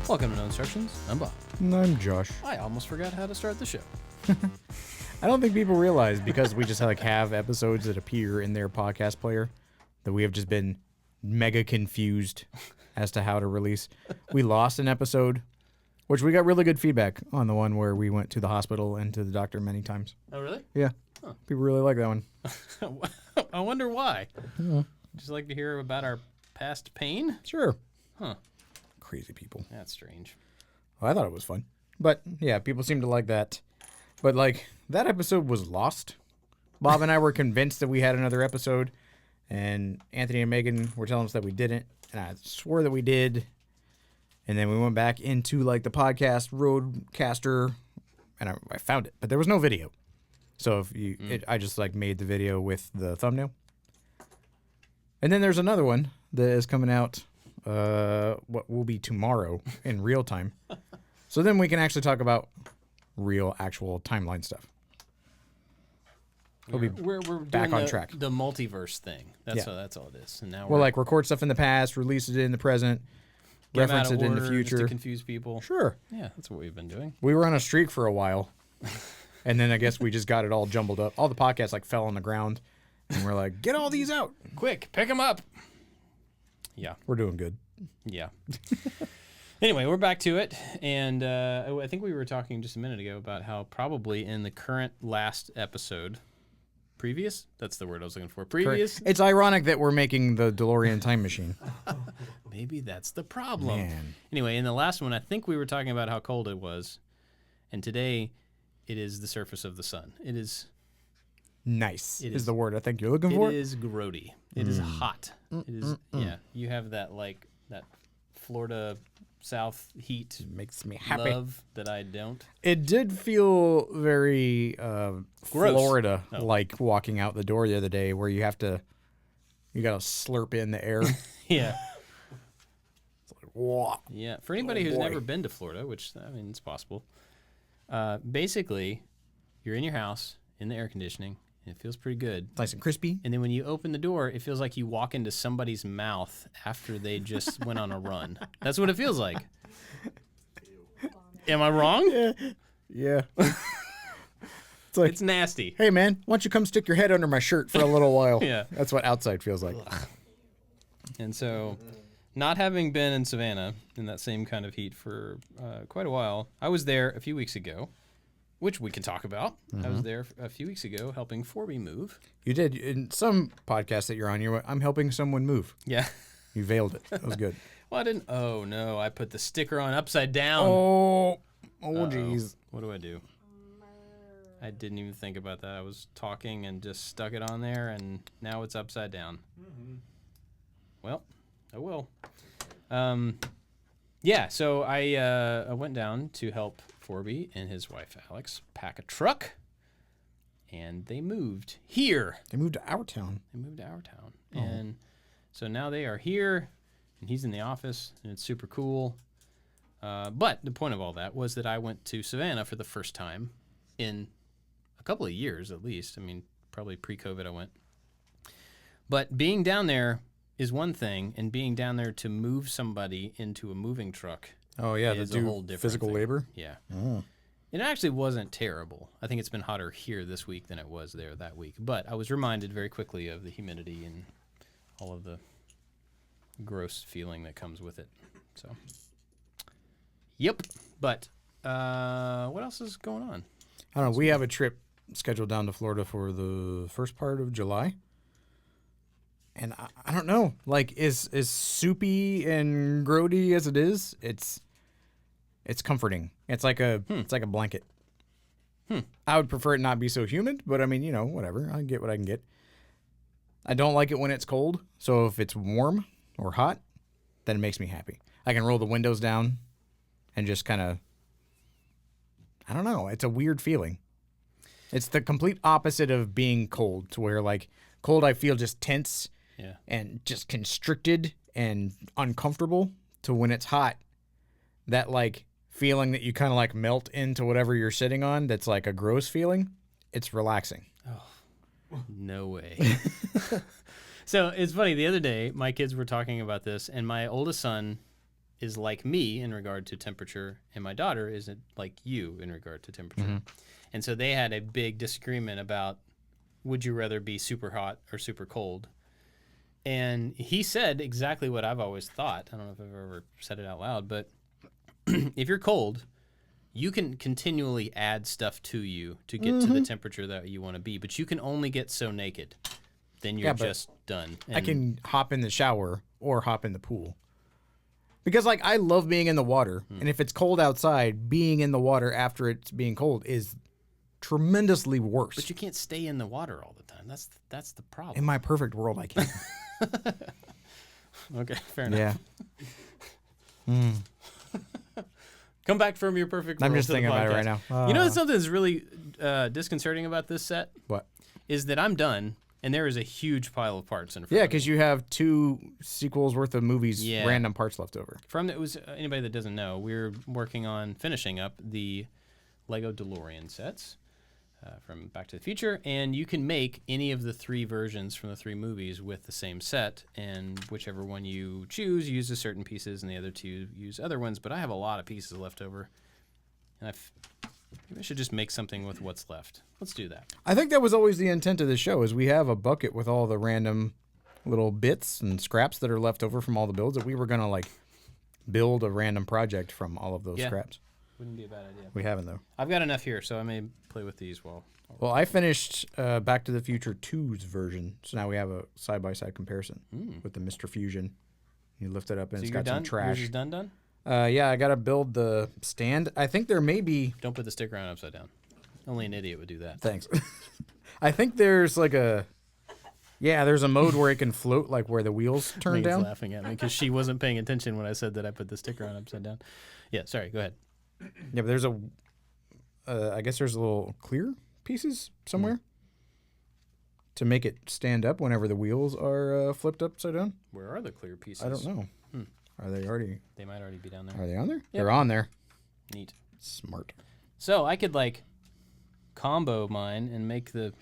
Welcome to No Instructions. I'm Bob. And I'm Josh. I almost forgot how to start the show. I don't think people realize, because we just have episodes that appear in their podcast player, that we have just been mega confused as to how to release. We lost an episode, which we got really good feedback on, the one where we went to the hospital and to the doctor many times. Oh, really? Yeah. Huh. People really like that one. I wonder why. Just like to hear about our past pain? Sure. Huh. Crazy people. That's strange. Well, I thought it was fun. But yeah, people seem to like that. But that episode was lost. Bob and I were convinced that we had another episode, and Anthony and Megan were telling us that we didn't, and I swore that we did. And then we went back into the podcast Roadcaster, and I found it, but there was no video. So if you, I just made the video with the thumbnail. And then there's another one that is coming out, what will be tomorrow in real time. So then we can actually talk about real, actual timeline stuff. We're back on track. The multiverse thing. That's all it is. And now we'll record stuff in the past, release it in the present, reference it in the future. Just to confuse people. Sure. Yeah, that's what we've been doing. We were on a streak for a while, and then I guess we just got it all jumbled up. All the podcasts fell on the ground, and we're like, get all these out. Quick, pick them up. Yeah. We're doing good. Yeah. Anyway, we're back to it, and I think we were talking just a minute ago about how probably in the current last episode, previous? That's the word I was looking for. Previous? It's ironic that we're making the DeLorean time machine. Maybe that's the problem. Man. Anyway, in the last one, I think we were talking about how cold it was, and today it is the surface of the sun. It is... Nice is the word I think you're looking for. It is grody. It is hot. It is, yeah. You have that, that Florida South heat makes me happy. Love that I don't. It did feel very Florida walking out the door the other day, where you gotta slurp in the air. Yeah. It's whoa. Yeah. For anybody who's never been to Florida, which it's possible. Basically, you're in your house in the air conditioning. It feels pretty good. Nice and crispy. And then when you open the door, it feels like you walk into somebody's mouth after they just went on a run. That's what it feels like. Am I wrong? Yeah. It's nasty. Hey, man, why don't you come stick your head under my shirt for a little while? Yeah. That's what outside feels like. And so, not having been in Savannah in that same kind of heat for quite a while, I was there a few weeks ago. Which we can talk about. I was there a few weeks ago helping Forby move. You did. In some podcast that you're on, I'm helping someone move. Yeah. You veiled it. That was good. Well, I didn't. Oh, no. I put the sticker on upside down. Oh, jeez. What do? I didn't even think about that. I was talking and just stuck it on there, and now it's upside down. Well, I will. Yeah, so I went down to help Forby and his wife Alex pack a truck, and they moved here. They moved to our town. And so now they are here, and he's in the office, and it's super cool. But the point of all that was that I went to Savannah for the first time in a couple of years at least. I mean, probably pre-COVID I went. But being down there is one thing, and being down there to move somebody into a moving truck is a whole different physical thing. labor? Yeah. It actually wasn't terrible. I think it's been hotter here this week than it was there that week. But I was reminded very quickly of the humidity and all of the gross feeling that comes with it. So, yep. But what else is going on? I don't know. We have a trip scheduled down to Florida for the first part of July. And I don't know, as soupy and grody as it is, it's comforting. It's like a blanket. I would prefer it not be so humid, but I mean, whatever. I get what I can get. I don't like it when it's cold. So if it's warm or hot, then it makes me happy. I can roll the windows down and just kind of, I don't know. It's a weird feeling. It's the complete opposite of being cold, to where cold I feel just tense. Yeah. And just constricted and uncomfortable, to when it's hot, that feeling that you kind of melt into whatever you're sitting on, that's a gross feeling. It's relaxing. Oh, no way. So it's funny. The other day, my kids were talking about this, and my oldest son is like me in regard to temperature, and my daughter isn't like you in regard to temperature. And so they had a big disagreement about, would you rather be super hot or super cold? And he said exactly what I've always thought. I don't know if I've ever said it out loud, but if you're cold, you can continually add stuff to you to get to the temperature that you want to be, but you can only get so naked. Then you're just done. And I can hop in the shower or hop in the pool. Because, like, I love being in the water. And if it's cold outside, being in the water after it's being cold is tremendously worse. But you can't stay in the water all the time. That's the problem. In my perfect world, I can. Okay, fair enough. Yeah. Come back from your perfect world. I'm just to the thinking about it podcast. right now. You know something that's really disconcerting about this set? What? Is that I'm done, and there is a huge pile of parts in front Yeah, of me. because you have 2 sequels worth of movies, Yeah. random parts left over. Anybody that doesn't know, we're working on finishing up the Lego DeLorean sets from Back to the Future, and you can make any of the 3 versions from the 3 movies with the same set, and whichever one you choose uses certain pieces, and the other 2 use other ones. But I have a lot of pieces left over, and maybe I should just make something with what's left. Let's do that. I think that was always the intent of the show, is we have a bucket with all the random little bits and scraps that are left over from all the builds that we were going to, like, build a random project from all of those scraps. Wouldn't be a bad idea. We haven't, though. I've got enough here, so I may play with these while. Well, I finished Back to the Future 2's version, so now we have a side-by-side comparison with the Mr. Fusion. You lift it up, and So it's you're got some done? trash. Yours is done? Yeah, I got to build the stand. I think there may be... Don't put the sticker on upside down. Only an idiot would do that. Thanks. I think there's like a... Yeah, there's a mode where it can float, like where the wheels turn Megan's down. laughing at me because she wasn't paying attention when I said that I put the sticker on upside down. Yeah, sorry, go ahead. Yeah, but there's a... I guess there's a little clear pieces somewhere to make it stand up whenever the wheels are flipped upside down. Where are the clear pieces? I don't know. Are they already... They might already be down there. Are they on there? They're on there. Neat. Smart. So I could like combo mine and make the...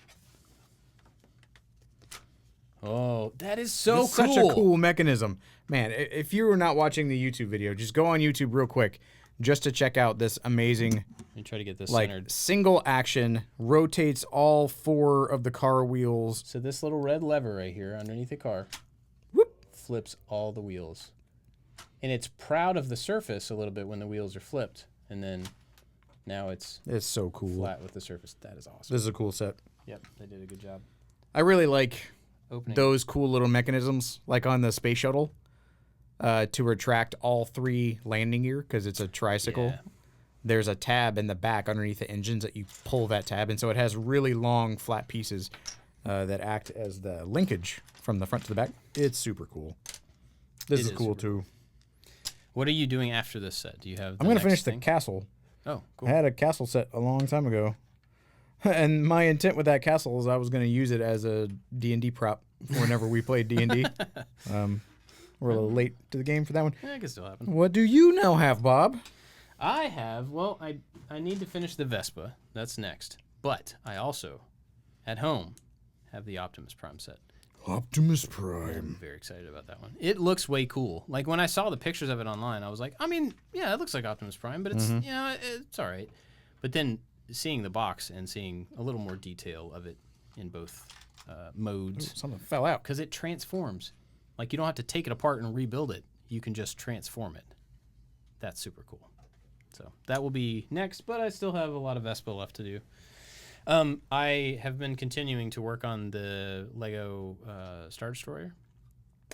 Oh, that is so It's cool. Such a cool mechanism. Man, if you were not watching the YouTube video, just go on YouTube real quick just to check out this amazing, Let me try to get this like, centered. single action, rotates all 4 of the car wheels. So this little red lever right here underneath the car Whoop. flips all the wheels. And it's proud of the surface a little bit when the wheels are flipped. And then now it's It's so cool. flat with the surface. That is awesome. This is a cool set. Yep, they did a good job. I really like Opening. those cool little mechanisms, like on the space shuttle, to retract all 3 landing gear because it's a tricycle. Yeah. There's a tab in the back underneath the engines that you pull that tab, and so it has really long, flat pieces that act as the linkage from the front to the back. It's super cool. This is cool too. What are you doing after this set? Do you have? I'm going to finish thing? the castle. Oh, cool. I had a castle set a long time ago, and my intent with that castle is I was going to use it as a D&D prop for whenever we played D&D. We're a little late to the game for that one. Yeah, it can still happen. What do you now have, Bob? I have. Well, I need to finish the Vespa. That's next. But I also, at home, have the Optimus Prime set. Optimus I'm Prime. very excited about that one. It looks way cool. Like when I saw the pictures of it online, I was like, I mean, yeah, it looks like Optimus Prime, but it's it's all right. But then seeing the box and seeing a little more detail of it in both modes, Something fell out. because it transforms. Like you don't have to take it apart and rebuild it. You can just transform it. That's super cool. So that will be next, but I still have a lot of Vespa left to do. I have been continuing to work on the Lego Star Destroyer.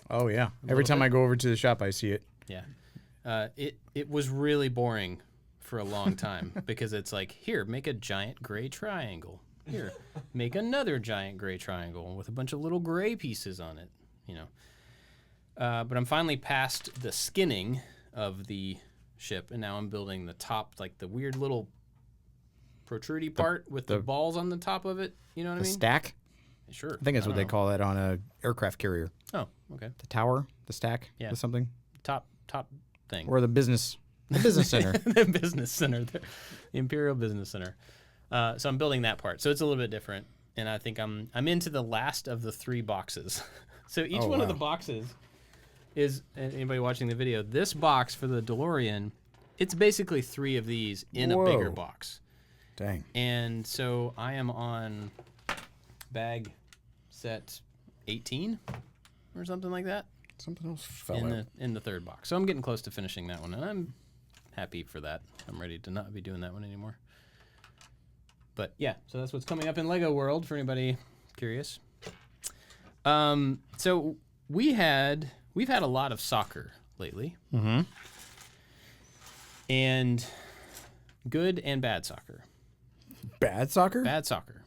Oh, yeah. Every time I go over to the shop, I see it. Yeah. It was really boring for a long time because it's like, here, make a giant gray triangle. Here, make another giant gray triangle with a bunch of little gray pieces on it, you know. But I'm finally past the skinning of the ship, and now I'm building the top, like the weird little protrudy part with the balls on the top of it. You know what I The mean? stack? Sure. I think that's what don't they know. call it on a aircraft carrier. Oh, okay. The tower? The stack? Yeah. Or something? Top thing. Or the business center. The business center, the Imperial Business Center. So I'm building that part. So it's a little bit different, and I think I'm into the last of the 3 boxes. So each one of the boxes is anybody watching the video, this box for the DeLorean, it's basically 3 of these in a bigger box. Dang. And so I am on bag set 18 or something like that. Something else fell out. In the 3rd box. So I'm getting close to finishing that one, and I'm happy for that. I'm ready to not be doing that one anymore. But yeah, so that's what's coming up in Lego World for anybody curious. So we've had a lot of soccer lately. Mm-hmm. And good and bad soccer. Bad soccer? Bad soccer.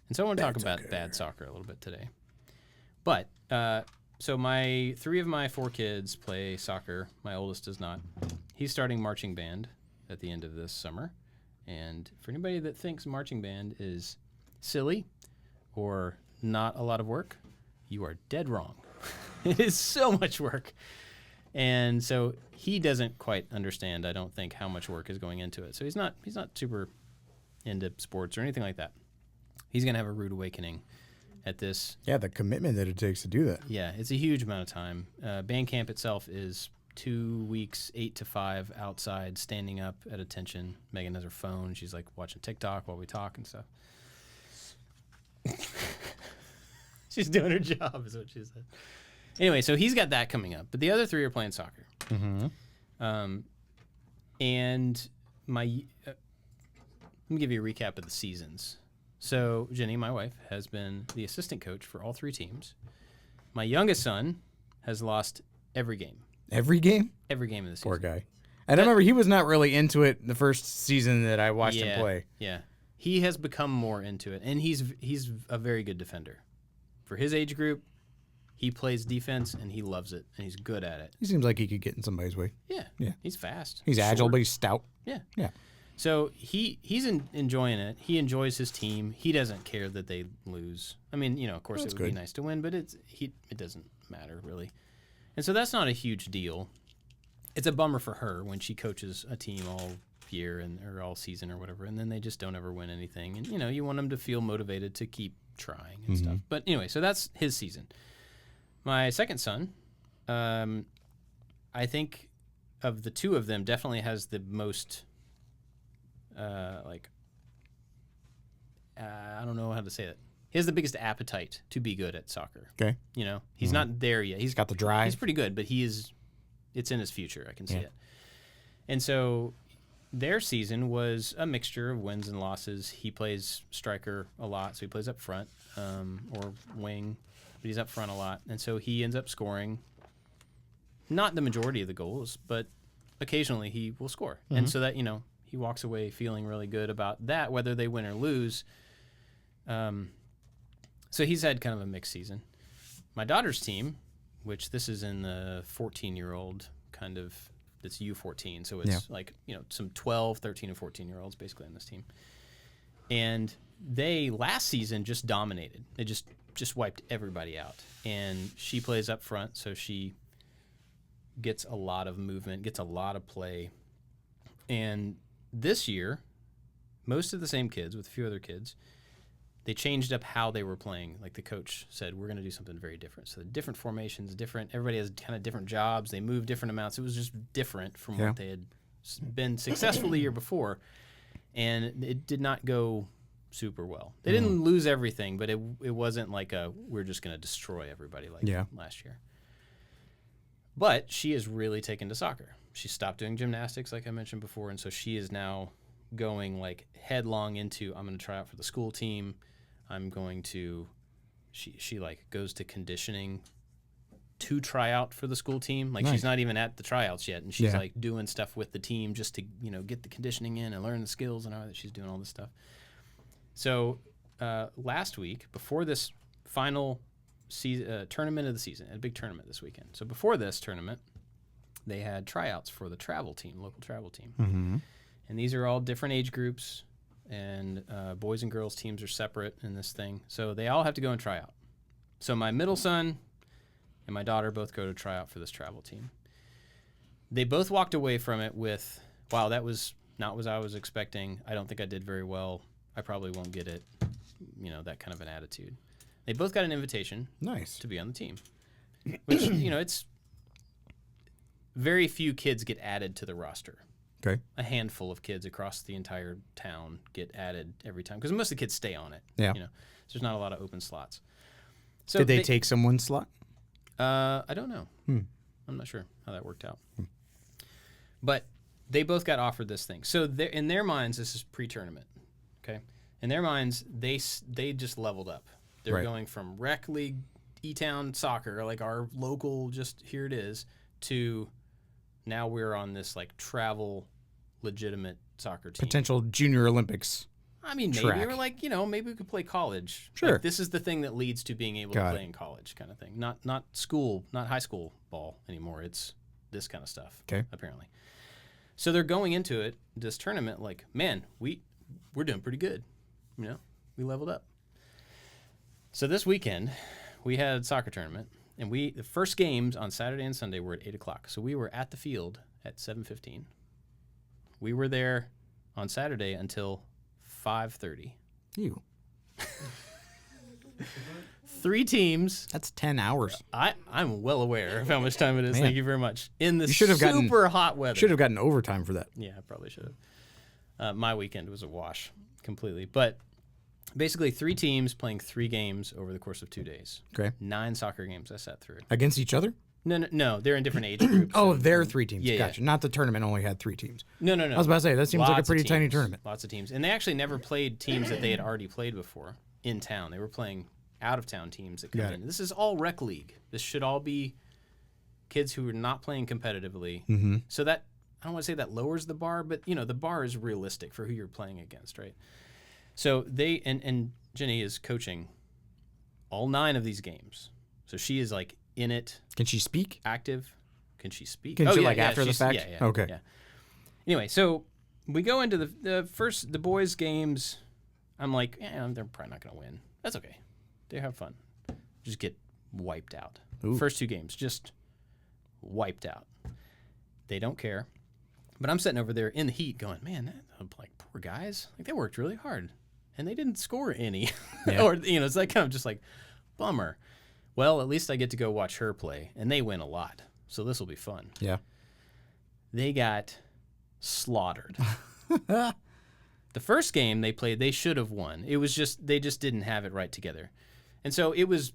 And so I want to talk about bad soccer a little bit today. But so 3 of my 4 kids play soccer. My oldest does not. He's starting marching band at the end of this summer. And for anybody that thinks marching band is silly or not a lot of work, you are dead wrong. It is so much work. And so he doesn't quite understand, I don't think, how much work is going into it. So he's not super into sports or anything like that. He's going to have a rude awakening at this. Yeah, the commitment that it takes to do that. Yeah, it's a huge amount of time. Band camp itself is 2 weeks, 8 to 5, outside, standing up at attention. Megan has her phone. She's like watching TikTok while we talk and stuff. She's doing her job, is what she said. Anyway, so he's got that coming up, but the other 3 are playing soccer. Mm-hmm. And let me give you a recap of the seasons. So Jenny, my wife, has been the assistant coach for all 3 teams. My youngest son has lost every game. Every game? Every game of the season. Poor guy. And I remember he was not really into it the first season that I watched him play. Yeah. He has become more into it, and he's a very good defender. For his age group, he plays defense, and he loves it, and he's good at it. He seems like he could get in somebody's way. Yeah. Yeah. He's fast. He's agile, but he's stout. Yeah. Yeah. So he's enjoying it. He enjoys his team. He doesn't care that they lose. I mean, of course it would be nice to win, but it doesn't matter really. And so that's not a huge deal. It's a bummer for her when she coaches a team all year or all season or whatever, and then they just don't ever win anything. And you want them to feel motivated to keep trying and stuff. But anyway, so that's his season. My second son, I think of the 2 of them, definitely has the most, I don't know how to say it. He has the biggest appetite to be good at soccer. Okay. He's not there yet. He's got the drive. He's pretty good, but it's in his future. I can see it. And so their season was a mixture of wins and losses. He plays striker a lot, so he plays up front or wing, but he's up front a lot. And so he ends up scoring not the majority of the goals, but occasionally he will score. And so that, he walks away feeling really good about that, whether they win or lose. So he's had kind of a mixed season. My daughter's team, which this is in the 14-year-old kind of, it's U14. So it's some 12, 13, and 14-year-olds basically on this team. And they last season just dominated. They just wiped everybody out. And she plays up front, so she gets a lot of movement, gets a lot of play. And this year, most of the same kids with a few other kids, they changed up how they were playing. Like the coach said, we're going to do something very different. So the different formations, everybody has kind of different jobs. They move different amounts. It was just different from what they had been successful the year before. And it did not go super well. They didn't lose everything, but it wasn't like we're just going to destroy everybody like last year. But she is really taken to soccer. She stopped doing gymnastics, like I mentioned before, and so she is now going like headlong into, I'm going to try out for the school team. I'm going to, she like goes to conditioning to try out for the school team. Like she's not even at the tryouts yet, and she's like doing stuff with the team just to, get the conditioning in and learn the skills and all that. She's doing all this stuff. So last week, before this final tournament of the season, a big tournament this weekend. So before this tournament, they had tryouts for the travel team, local travel team. Mm-hmm. And these are all different age groups, and boys and girls teams are separate in this thing. So they all have to go and try out. So my middle son and my daughter both go to try out for this travel team. They both walked away from it with, wow, that was not what I was expecting. I don't think I did very well. I probably won't get it. That kind of an attitude. They both got an invitation to be on the team, which, very few kids get added to the roster. Okay. A handful of kids across the entire town get added every time because most of the kids stay on it. Yeah. So there's not a lot of open slots. So Did they take someone's slot? I don't know. I'm not sure how that worked out. But they both got offered this thing. So in their minds, this is pre-tournament. Okay. In their minds, they just leveled up. They're going from rec league, E-town soccer, like our local, just here it is, to now we're on this like travel, legitimate soccer team. Potential Junior Olympics. I mean, maybe track. we're like, maybe we could play college. Sure. Like, this is the thing that leads to being able to play in college, kind of thing. Not school, not high school ball anymore. It's this kind of stuff. Okay. Apparently. So they're going into it, this tournament, like, man, we're doing pretty good. We leveled up. So this weekend, we had a soccer tournament, and the first games on Saturday and Sunday were at 8 o'clock. So we were at the field at 7:15. We were there on Saturday until 5:30. Ew. 3 teams. That's 10 hours. I'm well aware of how much time it is. Man. Thank you very much. In the gotten super hot weather. Should have gotten overtime for that. Yeah, I probably should have. My weekend was a wash completely. But basically 3 teams playing 3 games over the course of 2 days. Okay. 9 soccer games I sat through. Against each other? No, they're in different age groups. Oh, they're 3 teams. Yeah, Gotcha. Not the tournament only had 3 teams. No. I was about to say, that seems like a pretty tiny tournament. Lots of teams. And they actually never played teams that they had already played before in town. They were playing out-of-town teams that come in. This is all rec league. This should all be kids who are not playing competitively. Mm-hmm. So that, I don't want to say that lowers the bar, but, the bar is realistic for who you're playing against, right? So they, and Jenny is coaching all 9 of these games. So she is like in it. Can she speak? Active. Can she speak? Can she after the fact? Yeah. Okay. Yeah. Anyway, so we go into the boys' games. I'm like, they're probably not going to win. That's okay. They have fun. Just get wiped out. Ooh. First 2 games, just wiped out. They don't care. But I'm sitting over there in the heat going, man, I'm like, poor guys. Like, they worked really hard. And they didn't score any. Yeah. Or, it's like kind of just like, bummer. Well, at least I get to go watch her play. And they win a lot. So this will be fun. Yeah. They got slaughtered. The first game they played, they should have won. It was just, they just didn't have it right together. And so it was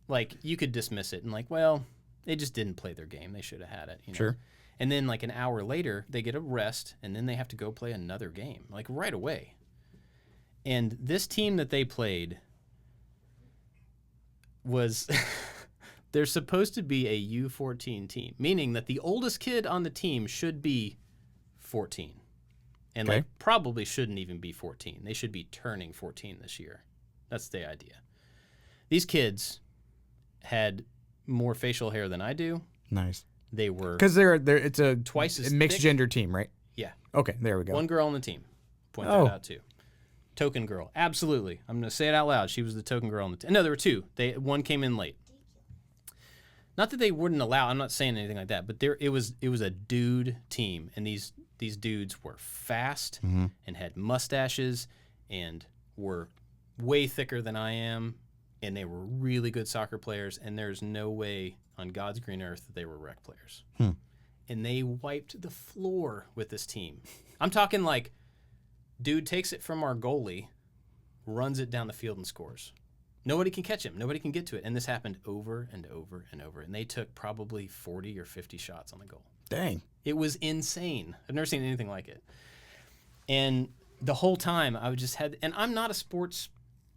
like, you could dismiss it and like, well, they just didn't play their game. They should have had it. Sure. And then like an hour later, they get a rest and then they have to go play another game, like right away. And this team that they played was, they're supposed to be a U14 team, meaning that the oldest kid on the team should be 14. And like probably shouldn't even be 14. They should be turning 14 this year. That's the idea. These kids had more facial hair than I do. Nice. They were because it's a twice as mixed thick. gender team, right? Yeah. Okay, there we go. One girl on the team. Point that out too. Token girl. Absolutely. I'm going to say it out loud. She was the token girl on the team. No, there were 2. One came in late. Not that they wouldn't allow. I'm not saying anything like that, but it was a dude team, and these dudes were fast and had mustaches and were way thicker than I am, and they were really good soccer players, and there's no way on God's green earth that they were rec players. And they wiped the floor with this team. I'm talking like, dude takes it from our goalie, runs it down the field and scores. Nobody can catch him. Nobody can get to it. And this happened over and over and over. And they took probably 40 or 50 shots on the goal. Dang. It was insane. I've never seen anything like it. And the whole time I just had, and I'm not a sports,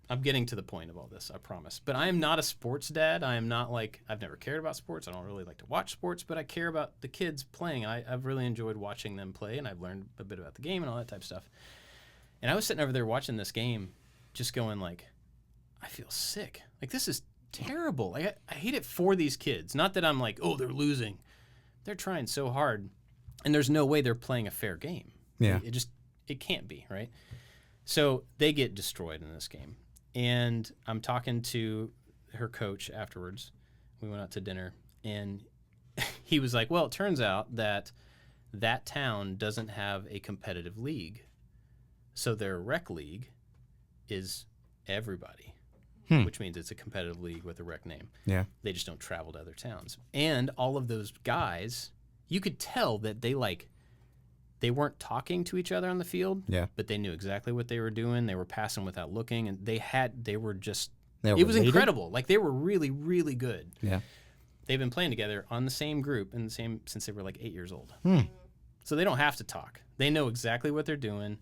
I'm getting to the point of all this, I promise. But I am not a sports dad. I am not like, I've never cared about sports. I don't really like to watch sports, but I care about the kids playing. I've really enjoyed watching them play, and I've learned a bit about the game and all that type of stuff. And I was sitting over there watching this game, just going like, I feel sick. Like, this is terrible. Like, I hate it for these kids. Not that I'm like, oh, they're losing. They're trying so hard, and there's no way they're playing a fair game. Yeah. It can't be, right? So they get destroyed in this game. And I'm talking to her coach afterwards. We went out to dinner, and he was like, well, it turns out that town doesn't have a competitive league. So their rec league is everybody, which means it's a competitive league with a rec name. Yeah. They just don't travel to other towns. And all of those guys, you could tell that they weren't talking to each other on the field, but they knew exactly what they were doing. They were passing without looking, and it was incredible. Like, they were really, really good. Yeah. They've been playing together on the same group since they were like 8 years old. So they don't have to talk. They know exactly what they're doing.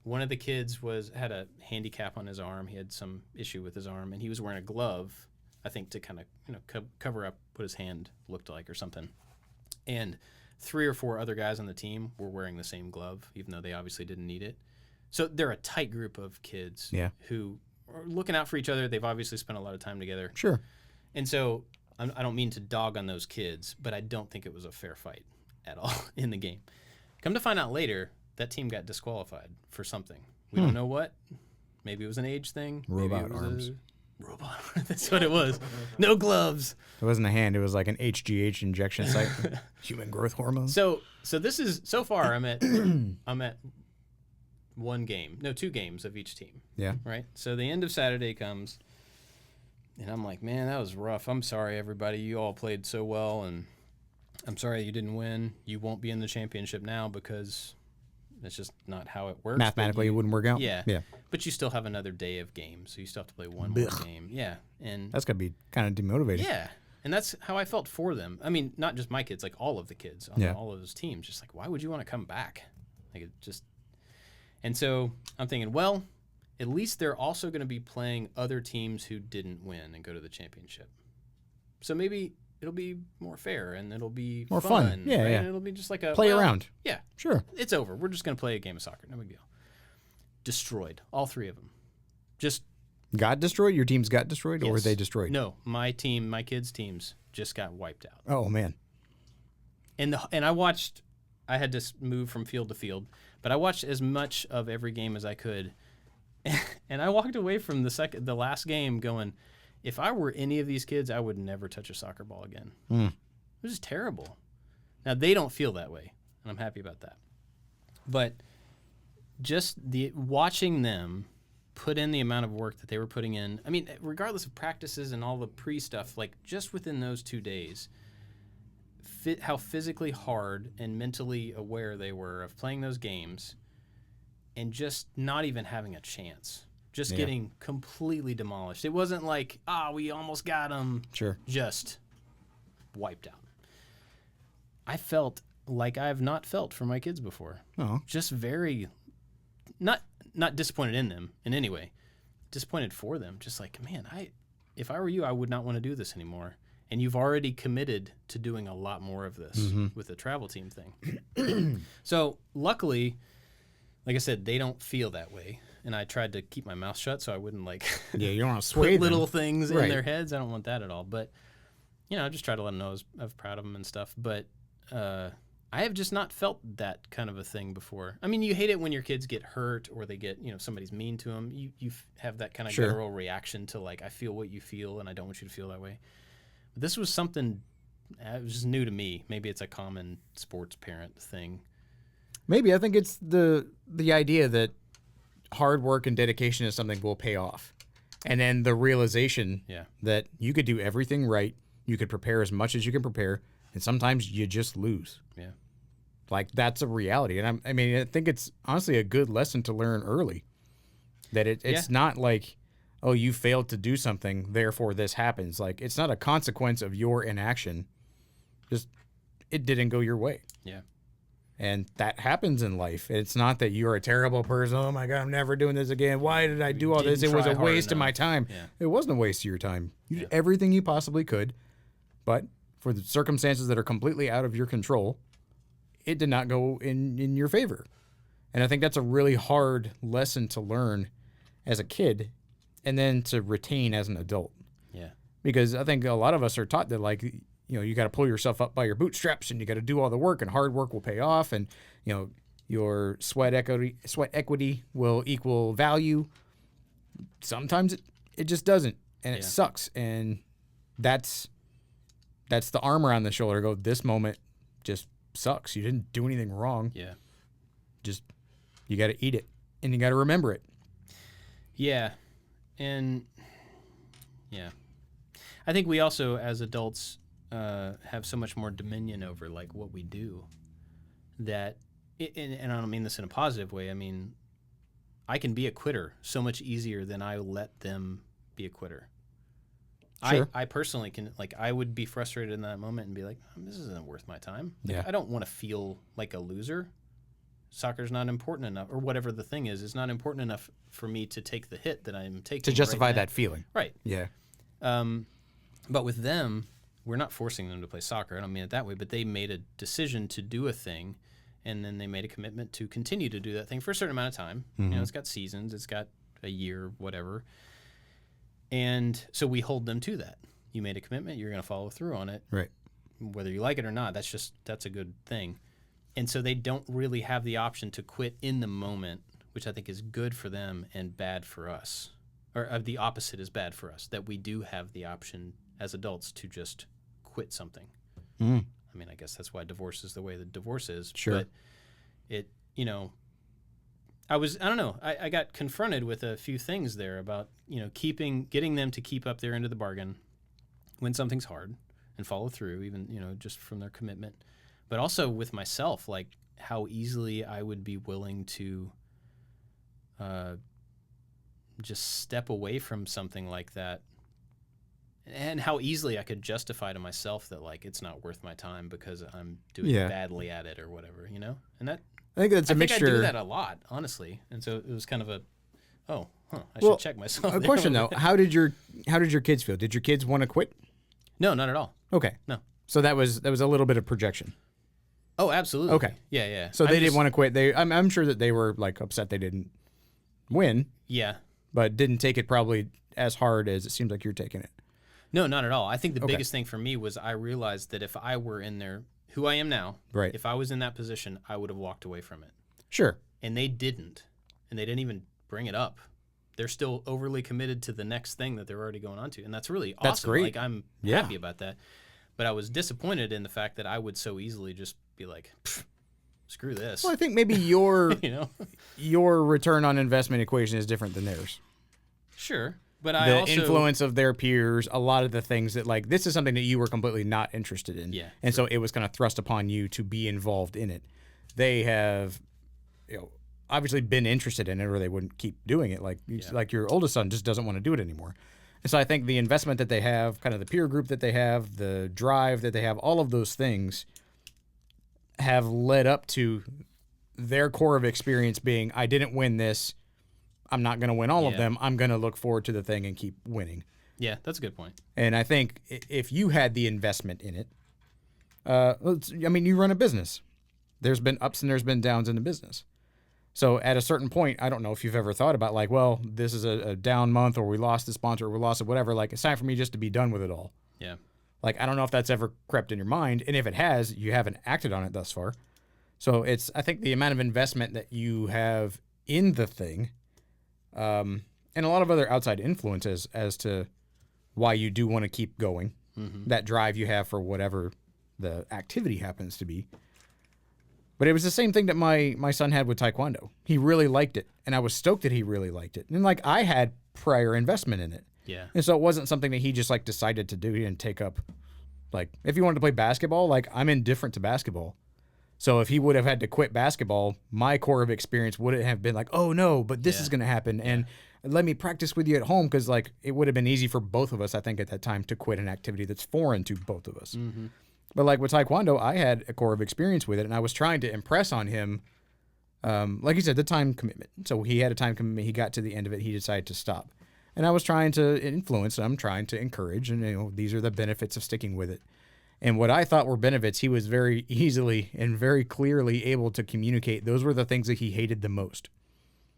One of the kids had a handicap on his arm. He had some issue with his arm, and he was wearing a glove, I think, to kind of cover up what his hand looked like or something. And 3 or 4 other guys on the team were wearing the same glove, even though they obviously didn't need it. So they're a tight group of kids who are looking out for each other. They've obviously spent a lot of time together. Sure. And so I don't mean to dog on those kids, but I don't think it was a fair fight at all in the game. Come to find out later, that team got disqualified for something. We don't know what. Maybe it was an age thing. Robot arms. Robot. That's what it was. No gloves. It wasn't a hand. It was like an HGH injection site. Human growth hormone. So this is, so far I'm at 2 games of each team. Yeah. Right? So the end of Saturday comes, and I'm like, man, that was rough. I'm sorry, everybody. You all played so well, and I'm sorry you didn't win. You won't be in the championship now because that's just not how it works. Mathematically, it wouldn't work out. Yeah. But you still have another day of games, so you still have to play one more game. Yeah. And that's got to be kind of demotivating. Yeah. And that's how I felt for them. I mean, not just my kids, like all of the kids on all of those teams. Just like, why would you want to come back? Like, it just... And so I'm thinking, well, at least they're also going to be playing other teams who didn't win and go to the championship. So maybe it'll be more fair and it'll be more fun. Yeah, right? yeah. And it'll be just like a... Play around. Yeah. Sure. It's over. We're just going to play a game of soccer. No big deal. Destroyed. All 3 of them. Just... Got destroyed? Your teams got destroyed, or were they destroyed? No, my kids' teams just got wiped out. Oh, man. And I watched... I had to move from field to field, but I watched as much of every game as I could. And I walked away from the last game going, if I were any of these kids, I would never touch a soccer ball again. It was just terrible. Now, they don't feel that way, and I'm happy about that. But just watching them put in the amount of work that they were putting in, I mean, regardless of practices and all the pre-stuff, like just within those 2 days, how physically hard and mentally aware they were of playing those games and just not even having a chance. Just getting completely demolished. It wasn't like, we almost got them. Sure. Just wiped out. I felt like I've not felt for my kids before. Oh. Just very, not disappointed in them in any way. Disappointed for them. Just like, man, if I were you, I would not want to do this anymore. And you've already committed to doing a lot more of this with the travel team thing. So luckily, like I said, they don't feel that way. And I tried to keep my mouth shut so I wouldn't you don't want to sway put little things in their heads. I don't want that at all. But, I just try to let them know I was proud of them and stuff. But I have just not felt that kind of a thing before. I mean, you hate it when your kids get hurt or they get, somebody's mean to them. You have that kind of guttural reaction to I feel what you feel and I don't want you to feel that way. But this was something, it was just new to me. Maybe it's a common sports parent thing. Maybe. I think it's the idea that hard work and dedication is something will pay off. And then the realization that you could do everything right. You could prepare as much as you can prepare. And sometimes you just lose. Yeah. Like, that's a reality. And I think it's honestly a good lesson to learn early. That it's not like, oh, you failed to do something, therefore this happens. Like, it's not a consequence of your inaction. Just, it didn't go your way. Yeah. And that happens in life. It's not that you're a terrible person. Oh, my God, I'm never doing this again. Why did I do all this? It was a waste of my time. Yeah. It wasn't a waste of your time. You did everything you possibly could. But for the circumstances that are completely out of your control, it did not go in your favor. And I think that's a really hard lesson to learn as a kid and then to retain as an adult. Yeah. Because I think a lot of us are taught that, you got to pull yourself up by your bootstraps and you got to do all the work and hard work will pay off and, your sweat equity will equal value. Sometimes it just doesn't, and it sucks. And that's the armor on the shoulder. Go, this moment just sucks. You didn't do anything wrong. Yeah. Just, you got to eat it and you got to remember it. Yeah. And I think we also, as adults, have so much more dominion over like what we do that, and I don't mean this in a positive way. I mean, I can be a quitter so much easier than I let them be a quitter. Sure. I personally can, like, I would be frustrated in that moment and be like, this isn't worth my time. Like, Yeah. I don't want to feel like a loser. Soccer's not important enough, or whatever the thing is. It's not important enough for me to take the hit that I'm taking. To justify right now. that feeling. Right. Yeah. But with them, we're not forcing them to play soccer. I don't mean it that way, but they made a decision to do a thing, and then they made a commitment to continue to do that thing for a certain amount of time. Mm-hmm. You know, it's got seasons, it's got a year, whatever. And so we hold them to that. You made a commitment, you're going to follow through on it. Right. Whether you like it or not, that's a good thing. And so they don't really have the option to quit in the moment, which I think is good for them and bad for us. Or the opposite is bad for us, that we do have the option as adults to just quit something. Mm. I mean, I guess that's why divorce is the way that divorce is. Sure. But it, you know, I don't know. I got confronted with a few things there about, you know, getting them to keep up their end of the bargain when something's hard and follow through, even, you know, just from their commitment. But also with myself, like how easily I would be willing to just step away from something like that. And how easily I could justify to myself that, like, it's not worth my time because I'm doing badly at it or whatever, you know? And that, I think that's a mixture. I do that a lot, honestly. And so it was kind of I should check myself. A question though, how did your kids feel? Did your kids want to quit? No, not at all. Okay. No. So that was a little bit of projection. Oh, absolutely. Okay. Yeah. So they didn't want to quit. I'm sure that they were like upset they didn't win. Yeah. But didn't take it probably as hard as it seems like you're taking it. No, not at all. I think the biggest thing for me was I realized that if I were in there, who I am now, right? If I was in that position, I would have walked away from it. Sure. And they didn't. And they didn't even bring it up. They're still overly committed to the next thing that they're already going on to. And that's really awesome. That's great. Like, I'm happy about that. But I was disappointed in the fact that I would so easily just be like, screw this. Well, I think maybe your your return on investment equation is different than theirs. Sure. But the influence of their peers, a lot of the things that, like, this is something that you were completely not interested in. Yeah. And so it was kind of thrust upon you to be involved in it. They have, obviously been interested in it or they wouldn't keep doing it. Like your oldest son just doesn't want to do it anymore. And so I think the investment that they have, kind of the peer group that they have, the drive that they have, all of those things have led up to their core of experience being, I didn't win this. I'm not going to win all of them. I'm going to look forward to the thing and keep winning. Yeah, that's a good point. And I think if you had the investment in it, you run a business. There's been ups and there's been downs in the business. So at a certain point, I don't know if you've ever thought about, like, well, this is a down month, or we lost the sponsor, or we lost it, whatever. Like, it's time for me just to be done with it all. Yeah. Like, I don't know if that's ever crept in your mind. And if it has, you haven't acted on it thus far. So I think the amount of investment that you have in the thing, and a lot of other outside influences as to why you do want to keep going, that drive you have for whatever the activity happens to be. But it was the same thing that my son had with Taekwondo. He really liked it, and I was stoked that he really liked it. And, like, I had prior investment in it. Yeah. And so it wasn't something that he just, like, decided to do. He didn't take up, like, if he wanted to play basketball, like, I'm indifferent to basketball. So if he would have had to quit basketball, my core of experience wouldn't have been like, oh, no, but this is going to happen. And let me practice with you at home, because, like, it would have been easy for both of us, I think, at that time to quit an activity that's foreign to both of us. Mm-hmm. But, like, with Taekwondo, I had a core of experience with it, and I was trying to impress on him, like you said, the time commitment. So he had a time commitment. He got to the end of it. He decided to stop. And I was trying to influence him, trying to encourage, and, these are the benefits of sticking with it. And what I thought were benefits, he was very easily and very clearly able to communicate. Those were the things that he hated the most.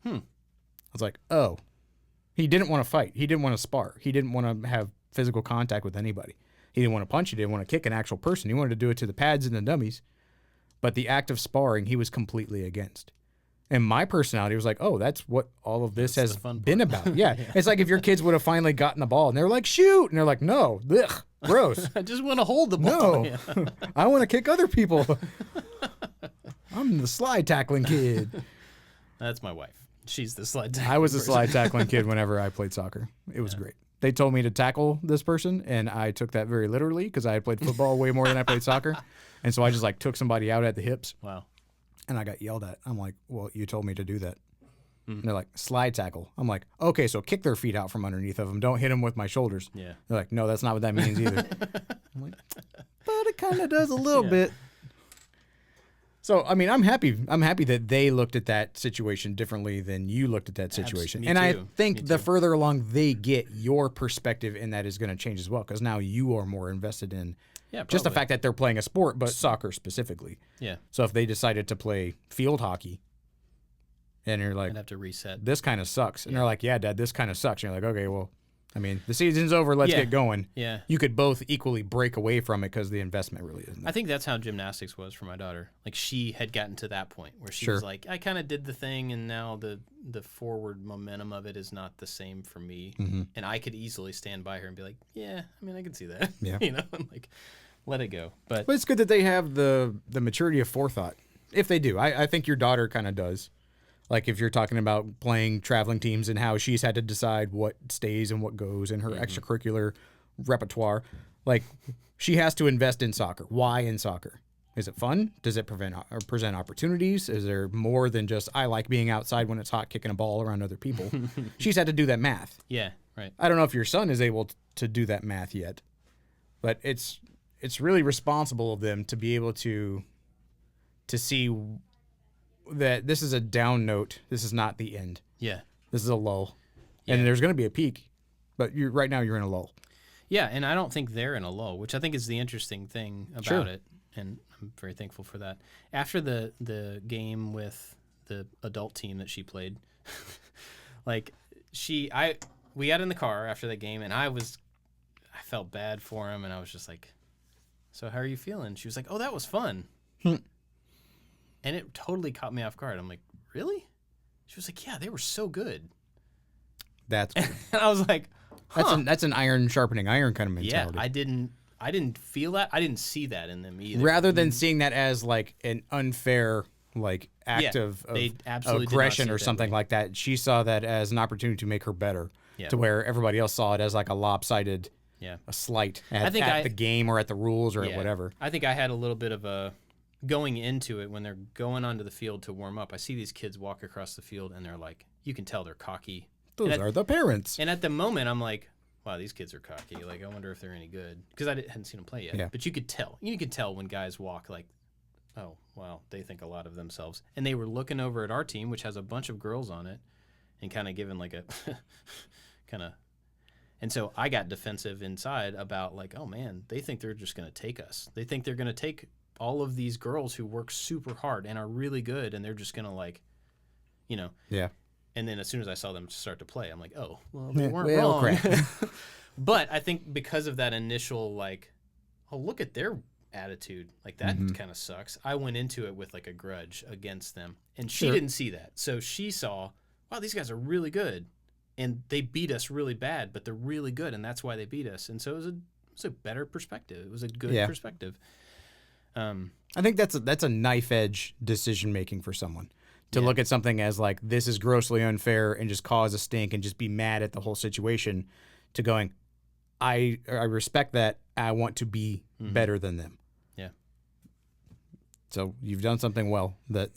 I was like, oh, he didn't want to fight. He didn't want to spar. He didn't want to have physical contact with anybody. He didn't want to punch. He didn't want to kick an actual person. He wanted to do it to the pads and the dummies. But the act of sparring, he was completely against. And my personality was like, oh, that's what all of this has been about. Yeah. It's like if your kids would have finally gotten the ball and they're like, shoot. And they're like, no, ugh, gross. I just want to hold the ball. No, I want to kick other people. I'm the slide tackling kid. That's my wife. She's the slide tackling I was a person. slide tackling kid whenever I played soccer. It was great. they told me to tackle this person, and I took that very literally because I had played football way more than I played soccer. And so I just like took somebody out at the hips. Wow. And I got yelled at. I'm like, well, you told me to do that. And they're like, slide tackle. I'm like, okay, so kick their feet out from underneath of them. Don't hit them with my shoulders. Yeah. They're like, no, that's not what that means either. I'm like, but it kind of does a little bit. So, I mean, I'm happy that they looked at that situation differently than you looked at that situation. And I think the further along they get, your perspective in that is going to change as well, because now you are more invested in just the fact that they're playing a sport, but soccer specifically. Yeah. So if they decided to play field hockey, and you're like, I'd have to reset. this kind of sucks. And they're like, yeah, Dad, this kind of sucks. And you're like, okay, well, I mean, the season's over. Let's get going. Yeah. You could both equally break away from it because the investment really isn't there. I think that's how gymnastics was for my daughter. Like, she had gotten to that point where she was like, I kind of did the thing, and now the forward momentum of it is not the same for me. And I could easily stand by her and be like, yeah, I mean, I can see that. Yeah. You know, and like, let it go. But it's good that they have the maturity of forethought. If they do. I think your daughter kind of does. Like if you're talking about playing traveling teams and how she's had to decide what stays and what goes in her extracurricular repertoire, like she has to invest in soccer. Why in soccer? Is it fun? Does it present opportunities? Is there more than just I like being outside when it's hot kicking a ball around other people? She's had to do that math. Yeah, right. I don't know if your son is able to do that math yet, but it's really responsible of them to be able to see that this is a down note. This is not the end. Yeah. This is a lull. Yeah. And there's going to be a peak, but right now you're in a lull. Yeah, and I don't think they're in a lull, which I think is the interesting thing about it, and I'm very thankful for that. After the game with the adult team that she played, like we got in the car after that game, and I felt bad for him, and I was just like, so how are you feeling? She was like, oh, that was fun. And it totally caught me off guard. I'm like, really? She was like, yeah, they were so good. That's good. And I was like, huh. That's an iron sharpening iron kind of mentality. Yeah, I didn't feel that. I didn't see that in them either. Rather than seeing that as like an unfair like act of aggression or something like that, she saw that as an opportunity to make her better. Yeah. To where everybody else saw it as like a lopsided, a slight at the game or at the rules or at whatever. I think I had a little bit of a going into it when they're going onto the field to warm up. I see these kids walk across the field and they're like, you can tell they're cocky. Those are the parents. And at the moment, I'm like, wow, these kids are cocky. Like, I wonder if they're any good. Because I hadn't seen them play yet. Yeah. But you could tell. You could tell when guys walk like, oh, wow, they think a lot of themselves. And they were looking over at our team, which has a bunch of girls on it, and kind of giving like a kind of. And so I got defensive inside about like, oh, man, they think they're just going to take us. They think they're going to take all of these girls who work super hard and are really good, and they're just going to like, you know. Yeah. And then as soon as I saw them start to play, I'm like, oh, well, they weren't wrong. But I think because of that initial, like, oh, look at their attitude. Like, that kind of sucks. I went into it with, like, a grudge against them. And she didn't see that. So she saw, wow, these guys are really good. And they beat us really bad, but they're really good, and that's why they beat us. And so it was a better perspective. It was a good perspective. I think that's a knife edge decision making for someone to look at something as like this is grossly unfair and just cause a stink and just be mad at the whole situation, to going, I respect that. I want to be better than them. Yeah. So you've done something well that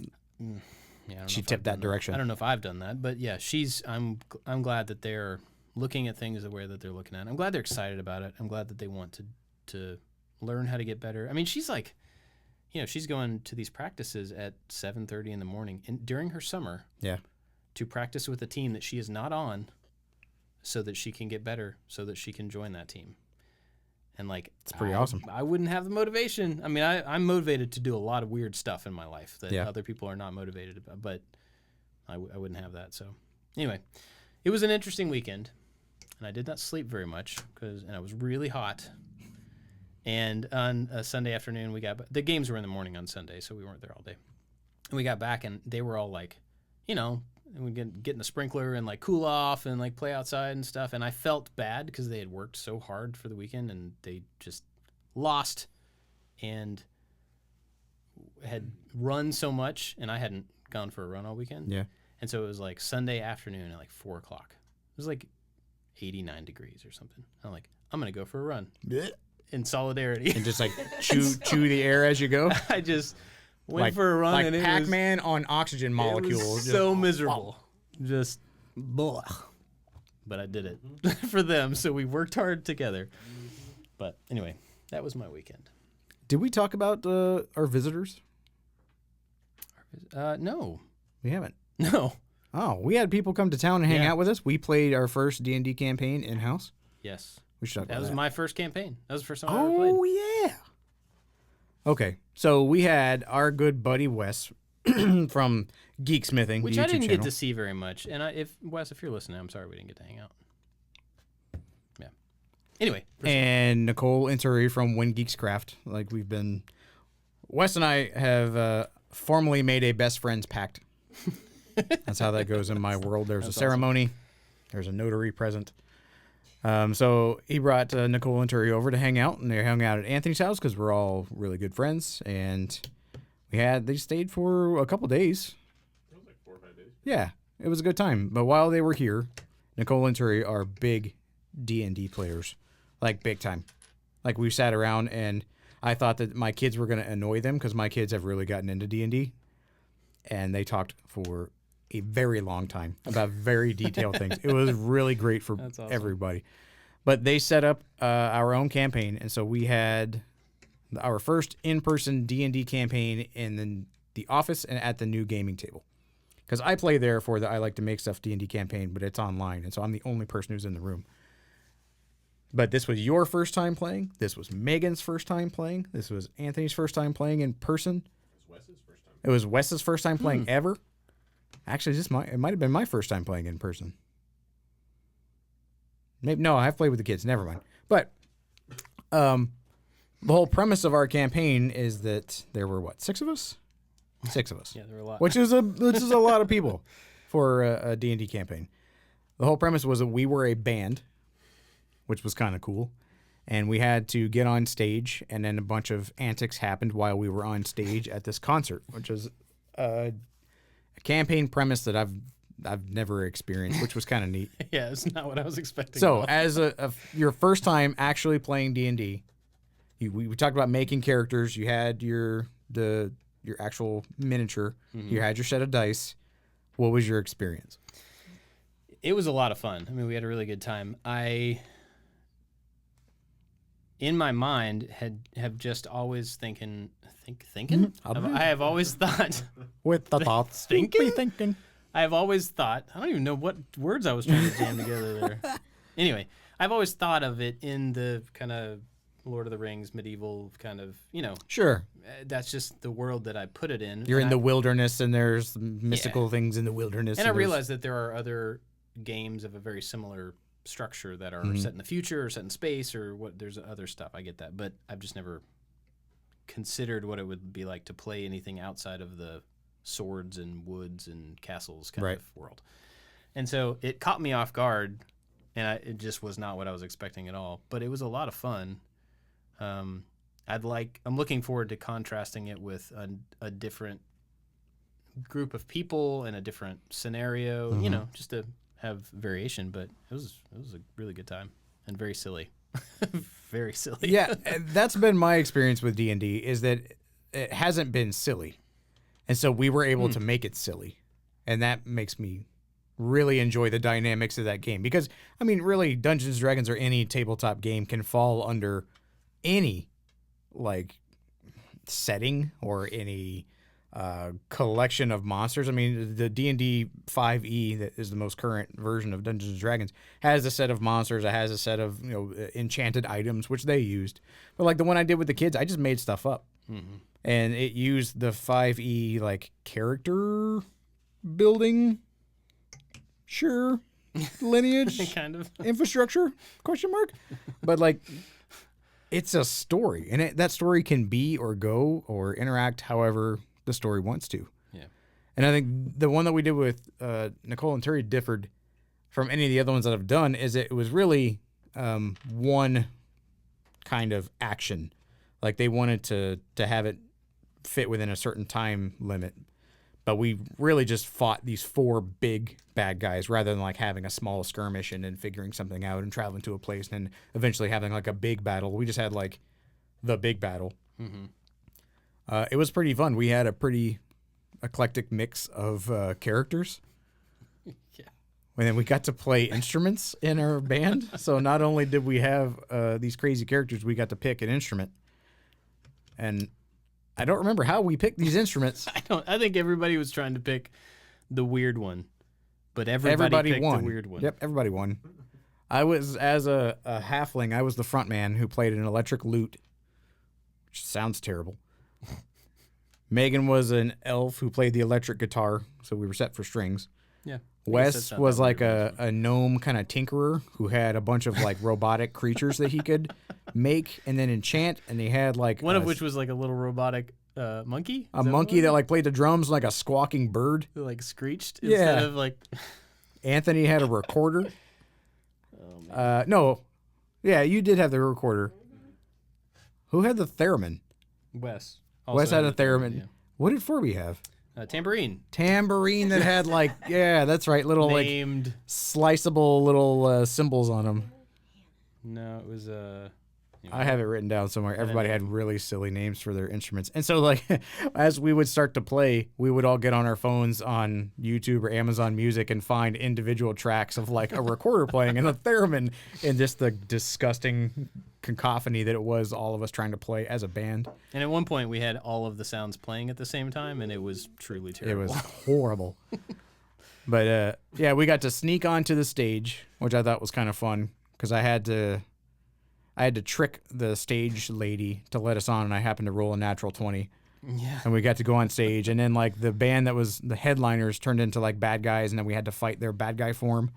she tipped that direction. I don't know if I've done that, but yeah, I'm glad that they're looking at things the way that they're looking at. I'm glad they're excited about it. I'm glad that they want to learn how to get better. I mean, she's like, you know, she's going to these practices at 7:30 in the morning during her summer. Yeah. To practice with a team that she is not on, so that she can get better, so that she can join that team. And like, it's pretty awesome. I wouldn't have the motivation. I mean, I'm motivated to do a lot of weird stuff in my life that other people are not motivated about, but I wouldn't have that. So anyway, it was an interesting weekend, and I did not sleep very much and I was really hot. And on a Sunday afternoon, the games were in the morning on Sunday, so we weren't there all day. And we got back, and they were all like, you know, we get in the sprinkler and like cool off and like play outside and stuff. And I felt bad because they had worked so hard for the weekend and they just lost and had run so much, and I hadn't gone for a run all weekend. Yeah. And so it was like Sunday afternoon at like 4:00. It was like 89 degrees or something. I'm like, I'm going to go for a run Blech. in solidarity. And just like chew the air as you go. I just went for a run. Like and Pac-Man on oxygen it molecules. was so miserable. Just, blah. But I did it for them. So we worked hard together. But anyway, that was my weekend. Did we talk about our visitors? No. We haven't. No. Oh, we had people come to town and hang Yeah. out with us. We played our first D&D campaign in-house. Yes. We should talk That about was that. my first campaign. That was the first time I ever played. Oh, yeah. Okay, so we had our good buddy Wes from Geeksmithing, Which the I YouTube didn't channel. get to see very much. And Wes, if you're listening, I'm sorry we didn't get to hang out. Yeah. Anyway. And Nicole Inturi from When Geeks Craft. Like Wes and I have formally made a best friends pact. That's how that goes in my world. There's That's a ceremony. There's a notary present. So he brought Nicole and Turi over to hang out, and they hung out at Anthony's house because we're all really good friends. And they stayed for a couple days. It was like 4 or 5 days. Yeah, it was a good time. But while they were here, Nicole and Turi are big D&D players, like big time. Like we sat around, and I thought that my kids were going to annoy them because my kids have really gotten into D&D, and they talked for a very long time about very detailed things. It was really great for That's awesome. everybody. But they set up our own campaign, and so we had our first in-person D&D campaign in the office and at the new gaming table. Because I play there for the I Like to Make Stuff D&D campaign, but it's online, and so I'm the only person who's in the room. But this was your first time playing. This was Megan's first time playing. This was Anthony's first time playing in person. It was Wes's first time. It was Wes's first time playing ever. Actually, it might have been my first time playing in person. Maybe no, I've played with the kids. Never mind. But the whole premise of our campaign is that there were 6 of us? 6 of us. Yeah, there were a lot. Which is a lot of people for a D&D campaign. The whole premise was that we were a band, which was kind of cool. And we had to get on stage, and then a bunch of antics happened while we were on stage at this concert, which is a campaign premise that I've never experienced, which was kind of neat. Yeah, it's not what I was expecting. So, at all. as your first time actually playing D&D, we talked about making characters. You had your actual miniature. You had your set of dice. What was your experience? It was a lot of fun. I mean, we had a really good time. In my mind, have just always thinking. I have always thought. With the thoughts. Thinking. I have always thought. I don't even know what words I was trying to jam together there. Anyway, I've always thought of it in the kind of Lord of the Rings, medieval kind of, Sure. that's just the world that I put it in. You're And in the wilderness, and there's mystical Yeah. things in the wilderness. And I there's- realize that there are other games of a very similar structure that are set in the future or set in space or there's other stuff. I get that, but I've just never considered what it would be like to play anything outside of the swords and woods and castles kind Right. of world. And so it caught me off guard, and it just was not what I was expecting at all. But it was a lot of fun. I'm looking forward to contrasting it with a different group of people and a different scenario, just to have variation. But it was a really good time and very silly. Very silly. Yeah, and that's been my experience with D&D, is that it hasn't been silly. And so we were able to make it silly. And that makes me really enjoy the dynamics of that game. Because, I mean, really, Dungeons & Dragons or any tabletop game can fall under any, setting or any collection of monsters. I mean, the D&D 5e, that is the most current version of Dungeons & Dragons, has a set of monsters. It has a set of, enchanted items, which they used. But, the one I did with the kids, I just made stuff up. Mm-hmm. And it used the 5e character building, sure, lineage, Kind of. infrastructure, question mark. But it's a story, and that story can be or go or interact however the story wants to. Yeah. And I think the one that we did with Nicole and Terry differed from any of the other ones that I've done, is it was really one kind of action. They wanted to have it fit within a certain time limit. But we really just fought these 4 big bad guys rather than like having a small skirmish and then figuring something out and traveling to a place and then eventually having like a big battle. We just had like the big battle. It was pretty fun. We had a pretty eclectic mix of characters. Yeah. And then we got to play instruments in our band. So not only did we have these crazy characters, we got to pick an instrument. And I don't remember how we picked these instruments. I think everybody was trying to pick the weird one, but everybody picked won. the weird one. Yep, everybody won. I was, as a halfling, I was the front man who played an electric lute, which sounds terrible. Megan was an elf who played the electric guitar, so we were set for strings. Yeah. Wes was like a gnome kind of tinkerer who had a bunch of like robotic creatures that he could make and then enchant, and he had like one of which was like a little robotic monkey. A monkey that like played the drums like a squawking bird. Who like screeched Yeah. instead of like. Anthony had a recorder. No, yeah, you did have the recorder. Who had the theremin? Wes. Wes had a theremin. Yeah. What did Forby have? Tambourine. Tambourine that had like, yeah, that's right, little Named. like sliceable little symbols on them. No, it was I have it written down somewhere. Everybody had really silly names for their instruments. And so like as we would start to play, we would all get on our phones on YouTube or Amazon Music and find individual tracks of like a recorder playing and a theremin and just the disgusting cacophony that it was all of us trying to play as a band. And at one point we had all of the sounds playing at the same time and it was truly terrible. It was horrible. But yeah, we got to sneak onto the stage, which I thought was kind of fun because I had to trick the stage lady to let us on, and I happened to roll a natural 20. Yeah. And we got to go on stage, and then like the band that was the headliners turned into like bad guys, and then we had to fight their bad guy form.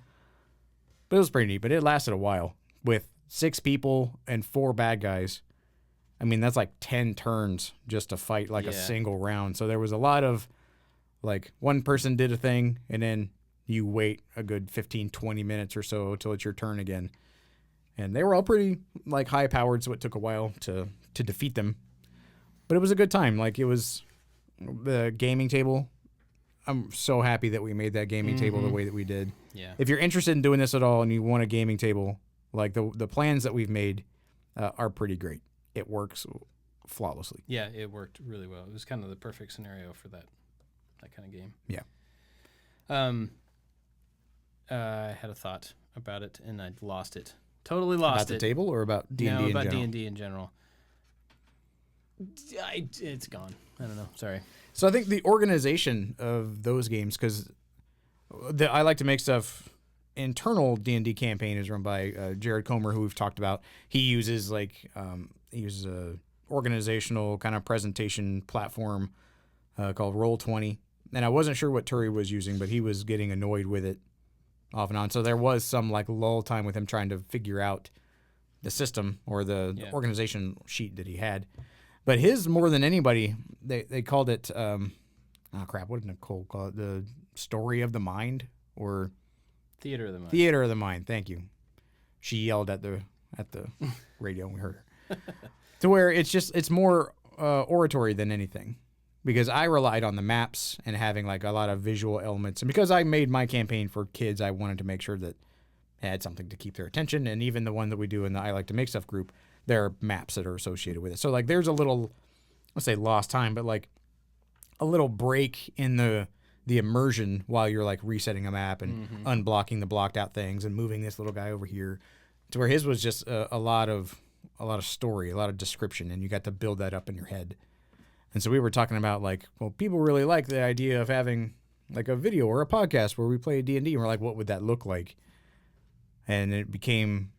But it was pretty neat, but it lasted a while with 6 people and 4 bad guys. I mean, that's like 10 turns just to fight like a single round. So there was a lot of like one person did a thing, and then you wait a good 15, 20 minutes or so till it's your turn again. And they were all pretty like high powered, so it took a while to defeat them. But it was a good time. Like it was the gaming table. I'm so happy that we made that gaming table the way that we did. Yeah. If you're interested in doing this at all and you want a gaming table, like the plans that we've made are pretty great. It works flawlessly. Yeah, it worked really well. It was kind of the perfect scenario for that kind of game. Yeah. I had a thought about it and I lost it. Totally lost About the table or about D&D in general? No, about D&D in general. It's gone. I don't know. Sorry. So I think the organization of those games, because I like to make stuff. Internal D&D campaign is run by Jared Comer, who we've talked about. He uses a organizational kind of presentation platform called Roll20. And I wasn't sure what Turi was using, but he was getting annoyed with it off and on. So there was some like lull time with him trying to figure out the system or the organization sheet that he had. But his, more than anybody, they called it, what did Nicole call it? The story of the mind or Theater of the Mind. Theater of the Mind. Thank you. She yelled at the radio and we heard her. To where it's more oratory than anything. Because I relied on the maps and having like a lot of visual elements. And because I made my campaign for kids, I wanted to make sure that it had something to keep their attention. And even the one that we do in the I Like to Make Stuff group, there are maps that are associated with it. So like there's a little, let's say lost time, but like a little break in the immersion while you're like resetting a map and unblocking the blocked out things and moving this little guy over here. To where his was just a lot of story, a lot of description, and you got to build that up in your head. And so we were talking about like, well, people really like the idea of having like a video or a podcast where we play D&D, and we're like, what would that look like? And it became,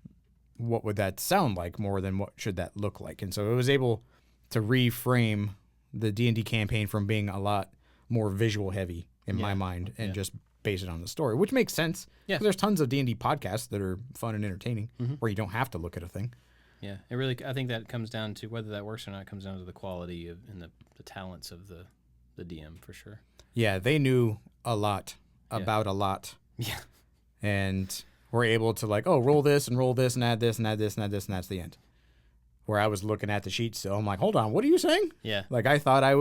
what would that sound like more than what should that look like? And so it was able to reframe the D&D campaign from being a lot more visual heavy in my mind and just base it on the story, which makes sense. Yeah. 'Cause there's tons of D&D podcasts that are fun and entertaining where you don't have to look at a thing. Yeah, I think that comes down to whether that works or not. It comes down to the quality and the talents of the DM for sure. Yeah, they knew a lot about a lot. Yeah, and were able to like, roll this and add this and add this and add this, and that's the end. Where I was looking at the sheet still, I'm like, hold on, what are you saying? Yeah, like I thought I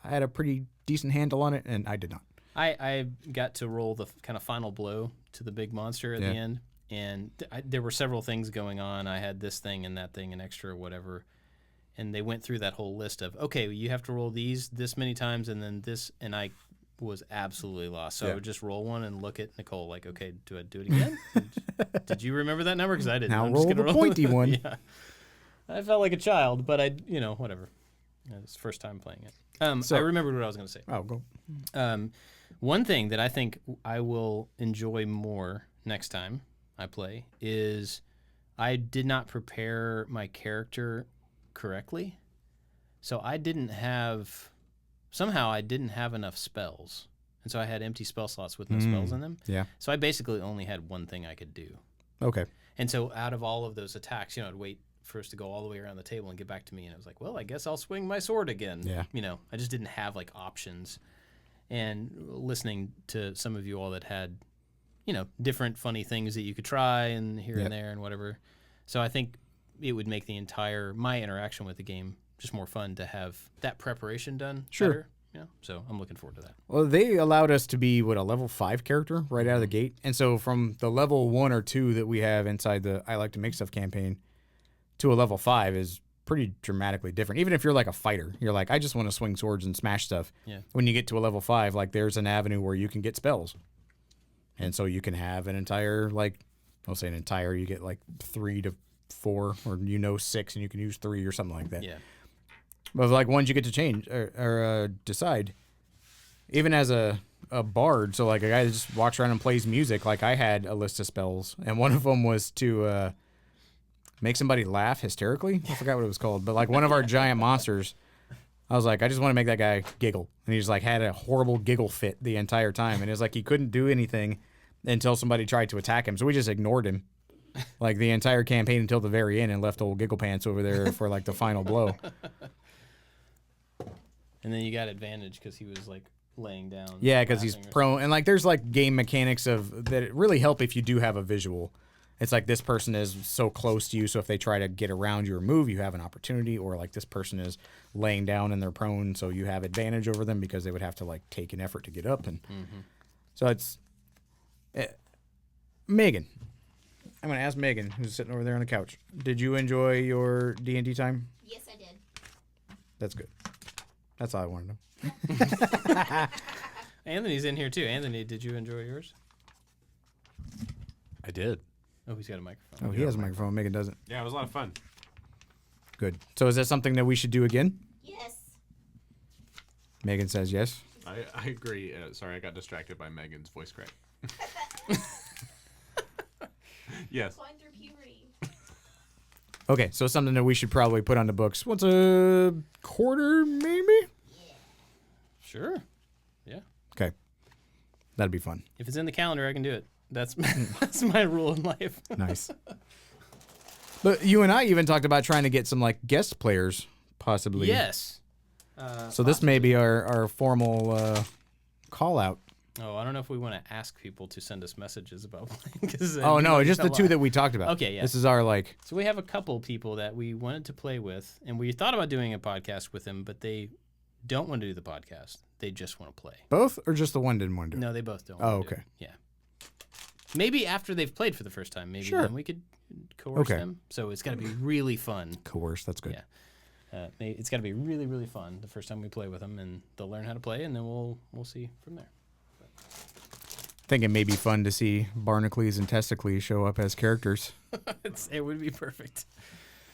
had a pretty decent handle on it, and I did not. I got to roll the kind of final blow to the big monster at the end, and there were several things going on. I had this thing and that thing and extra or whatever, and they went through that whole list of, okay, you have to roll these this many times and then this, and I was absolutely lost. So I would just roll one and look at Nicole like, okay, do I do it again? Did you remember that number? Because I didn't. Now I'm roll just the gonna pointy one. Yeah. I felt like a child, but whatever. It's the first time playing it. So- I remembered what I was going to say. Oh, go. One thing that I think I will enjoy more next time I play is I did not prepare my character correctly. So somehow I didn't have enough spells. And so I had empty spell slots with no spells in them. Yeah. So I basically only had one thing I could do. Okay. And so out of all of those attacks, I'd wait for us to go all the way around the table and get back to me. And I was like, well, I guess I'll swing my sword again. Yeah. I just didn't have like options. And listening to some of you all that had, different funny things that you could try and here and there and whatever. So I think it would make my interaction with the game just more fun to have that preparation done better. So I'm looking forward to that. Well, they allowed us to be, a level 5 character right out of the gate. And so from the level 1 or 2 that we have inside the I Like to Make Stuff campaign to a level 5 is pretty dramatically different. Even if you're like a fighter, you're like, I just want to swing swords and smash stuff. Yeah. When you get to a level 5, like there's an avenue where you can get spells. And so you can have an entire, you get like 3 to 4 or 6 and you can use 3 or something like that. Yeah. But like ones you get to change or decide. Even as a bard, so like a guy that just walks around and plays music, like I had a list of spells, and one of them was to make somebody laugh hysterically. I forgot what it was called, but like one of our giant monsters, I was like, I just want to make that guy giggle, and he just like had a horrible giggle fit the entire time, and it was like he couldn't do anything until somebody tried to attack him, so we just ignored him, like the entire campaign until the very end, and left old Giggle Pants over there for like the final blow. And then you got advantage because he was like laying down. Yeah, because he's laughing or prone, and like there's like game mechanics that really help if you do have a visual. It's like this person is so close to you, so if they try to get around you or move, you have an opportunity. Or like this person is laying down and they're prone, so you have advantage over them because they would have to like take an effort to get up. And so it's Megan. I'm gonna ask Megan, who's sitting over there on the couch. Did you enjoy your D&D time? Yes, I did. That's good. That's all I wanted to know. Anthony's in here too. Anthony, did you enjoy yours? I did. Oh, he's got a microphone. Oh, he has a microphone. Megan doesn't. Yeah, it was a lot of fun. Good. So is that something that we should do again? Yes. Megan says yes. I agree. Sorry, I got distracted by Megan's voice crack. Yes. Going through puberty. Okay, so something that we should probably put on the books. Once a quarter, maybe? Sure. Yeah. Okay. That'd be fun. If it's in the calendar, I can do it. That's my rule in life. Nice. But you and I even talked about trying to get some like guest players, possibly. Yes. So this may be our formal call out. Oh, I don't know if we want to ask people to send us messages about playing. 'Cause, Oh no, you just know, the two that we talked about. Okay, yeah. This is our like. So we have a couple people that we wanted to play with, and we thought about doing a podcast with them, but they don't want to do the podcast. They just want to play. Both or just the one didn't want to do it? No, they both don't. Oh, want to do okay. it. Yeah. Maybe after they've played for the first time, maybe Sure. then we could coerce Okay. them. So it's got to be really fun. Coerce, that's good. Yeah. It's got to be really, really fun the first time we play with them, and they'll learn how to play, and then we'll see from there. I think it may be fun to see Barnacles and Testicles show up as characters. It would be perfect.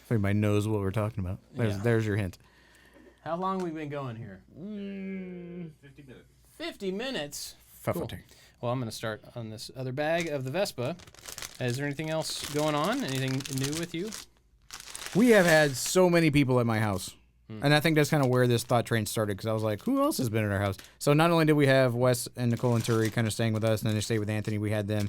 If anybody knows what we're talking about. There's your hint. How long have we been going here? 50 minutes. 50 minutes. Cool. Well, I'm going to start on this other bag of the Vespa. Is there anything else going on? Anything new with you? We have had so many people at my house. And I think that's kind of where this thought train started, because I was like, who else has been at our house? So not only did we have Wes and Nicole and Turi kind of staying with us, and then they stayed with Anthony, we had them.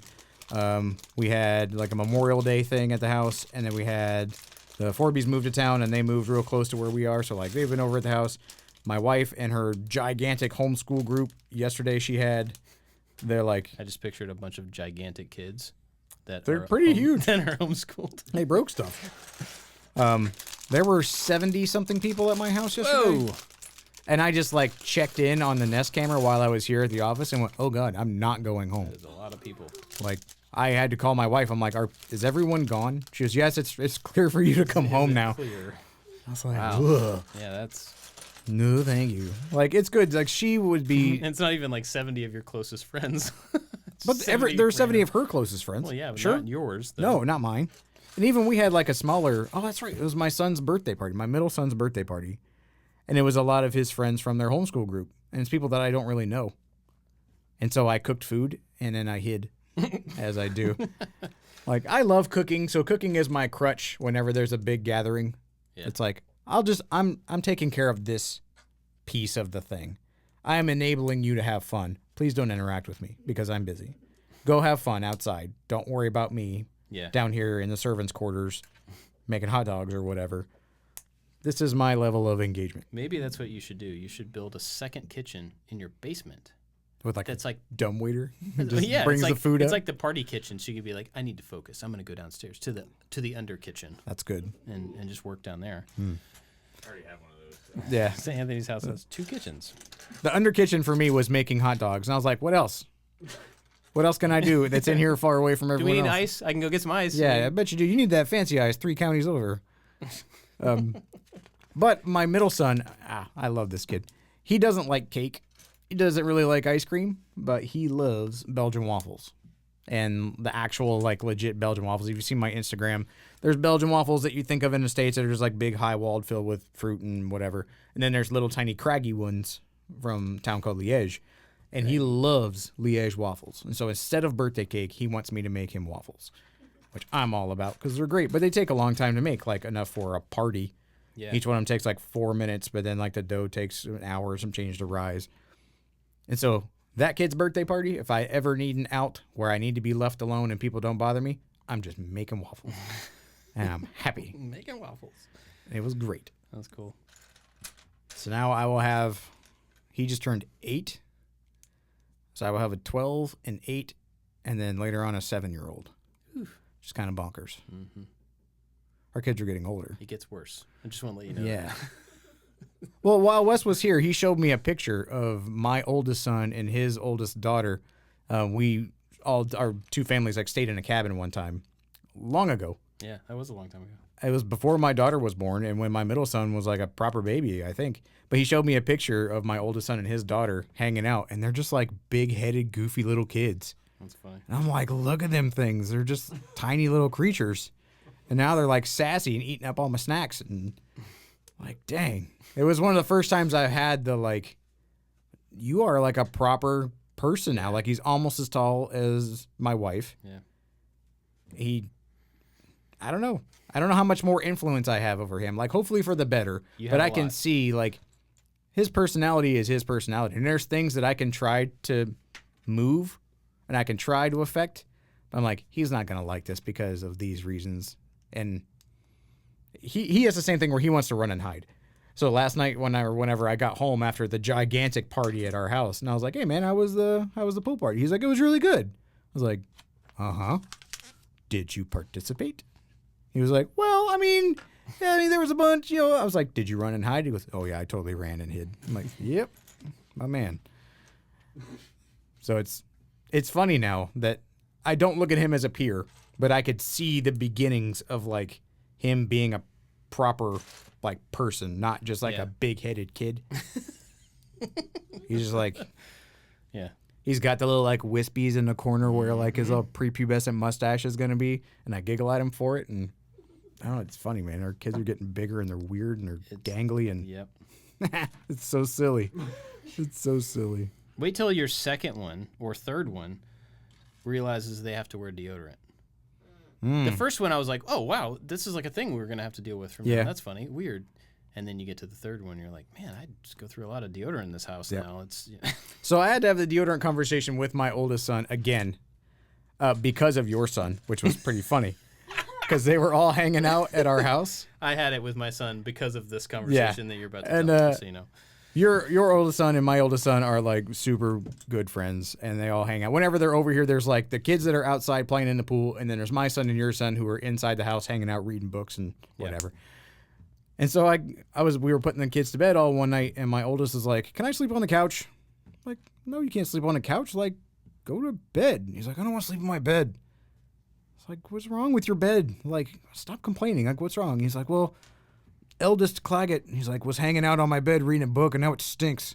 We had like a Memorial Day thing at the house, and then we had the Forbies moved to town, and they moved real close to where we are. So like they've been over at the house. My wife and her gigantic homeschool group, yesterday they're like... I just pictured a bunch of gigantic kids. They're pretty huge. That are homeschooled. They broke stuff. There were 70-something people at my house yesterday. Whoa! And I just like checked in on the Nest camera while I was here at the office and went, oh God, I'm not going home. There's a lot of people. Like, I had to call my wife. I'm like, is everyone gone? She goes, yes, it's clear for you to come home now. Clear. I was like, Wow. ugh. Yeah, that's. No, thank you. Like, it's good. Like, she would be. And it's not even like 70 of your closest friends. But there's 70 of her closest friends. Well, yeah, but sure. not yours. Though. No, not mine. And even we had like a smaller. Oh, that's right. It was my son's birthday party, my middle son's birthday party. And it was a lot of his friends from their homeschool group. And it's people that I don't really know. And so I cooked food and then I hid, as I do. Like, I love cooking. So cooking is my crutch whenever there's a big gathering. Yeah. It's like, I'm taking care of this piece of the thing. I am enabling you to have fun. Please don't interact with me because I'm busy. Go have fun outside. Don't worry about me down here in the servants' quarters making hot dogs or whatever. This is my level of engagement. Maybe that's what you should do. You should build a second kitchen in your basement. With like that's like dumb waiter, just brings it's like, the food. It's up. like the party kitchen. So you could be like, I need to focus. I'm going to go downstairs to the under kitchen. That's good. And just work down there. I already have one of those. Yeah. St. Anthony's house has 2 kitchens. The under kitchen for me was making hot dogs, and I was like, what else? What else can I do that's in here far away from Do everyone we need else? ice? I can go get some ice. Yeah, I bet you do. You need that fancy ice 3 counties over. But my middle son, I love this kid. He doesn't like cake. He doesn't really like ice cream, but he loves Belgian waffles. And the actual, like, legit Belgian waffles. If you see my Instagram, there's Belgian waffles that you think of in the States that are just, like, big, high-walled, filled with fruit and whatever. And then there's little, tiny, craggy ones from a town called Liège. And he loves Liège waffles. And so instead of birthday cake, he wants me to make him waffles, which I'm all about because they're great. But they take a long time to make, like, enough for a party. Yeah. Each one of them takes, like, 4 minutes, but then, like, the dough takes an hour or some change to rise. And so that kid's birthday party, if I ever need an out where I need to be left alone and people don't bother me, I'm just making waffles. And I'm happy. Making waffles. It was great. That's cool. So now I will have, he just turned 8. So I will have a 12, an 8, and then later on a 7-year-old. Just kind of bonkers. Mm-hmm. Our kids are getting older. It gets worse. I just want to let you know. Yeah. Well, while Wes was here, he showed me a picture of my oldest son and his oldest daughter. We all, our 2 families, like stayed in a cabin one time, long ago. Yeah, that was a long time ago. It was before my daughter was born and when my middle son was like a proper baby, I think. But he showed me a picture of my oldest son and his daughter hanging out, and they're just like big-headed, goofy little kids. That's funny. And I'm like, look at them things. They're just tiny little creatures. And now they're like sassy and eating up all my snacks. And like, dang. It was one of the first times I had the like, you are like a proper person now. Like he's almost as tall as my wife. Yeah. I don't know. I don't know how much more influence I have over him. Like hopefully for the better. But I can see like his personality is his personality. And there's things that I can try to move and I can try to affect. But I'm like, he's not going to like this because of these reasons. And he has the same thing where he wants to run and hide. So last night whenever I got home after the gigantic party at our house, and I was like, hey man, how was the pool party? He's like, it was really good. I was like, uh-huh. Did you participate? He was like, well, I mean, there was a bunch, I was like, did you run and hide? He goes, oh yeah, I totally ran and hid. I'm like, yep, my man. So it's funny now that I don't look at him as a peer, but I could see the beginnings of like him being a proper like person, not just like a big-headed kid. He's just like, yeah. He's got the little like wispies in the corner where like his little prepubescent mustache is gonna be, and I giggle at him for it. And I don't know, it's funny, man. Our kids are getting bigger and they're weird and they're gangly and yep. It's so silly. It's so silly. Wait till your second one or third one realizes they have to wear deodorant. The first one I was like, oh wow, this is like a thing we're gonna have to deal with from now. That's funny, weird. And then you get to the third one, you're like, man, I just go through a lot of deodorant in this house now. It's So I had to have the deodorant conversation with my oldest son again, because of your son, which was pretty funny, because they were all hanging out at our house. I had it with my son because of this conversation that you're about to tell me, so you know. Your oldest son and my oldest son are like super good friends, and they all hang out. Whenever they're over here, there's like the kids that are outside playing in the pool, and then there's my son and your son who are inside the house hanging out reading books and whatever. And so we were putting the kids to bed all one night, and my oldest is like, "Can I sleep on the couch?" I'm like, "No, you can't sleep on the couch. Like, go to bed." And he's like, "I don't want to sleep in my bed." It's like, "What's wrong with your bed? Like, stop complaining. Like, what's wrong?" He's like, "Well, eldest Claggett," he's like, "was hanging out on my bed reading a book, and now it stinks."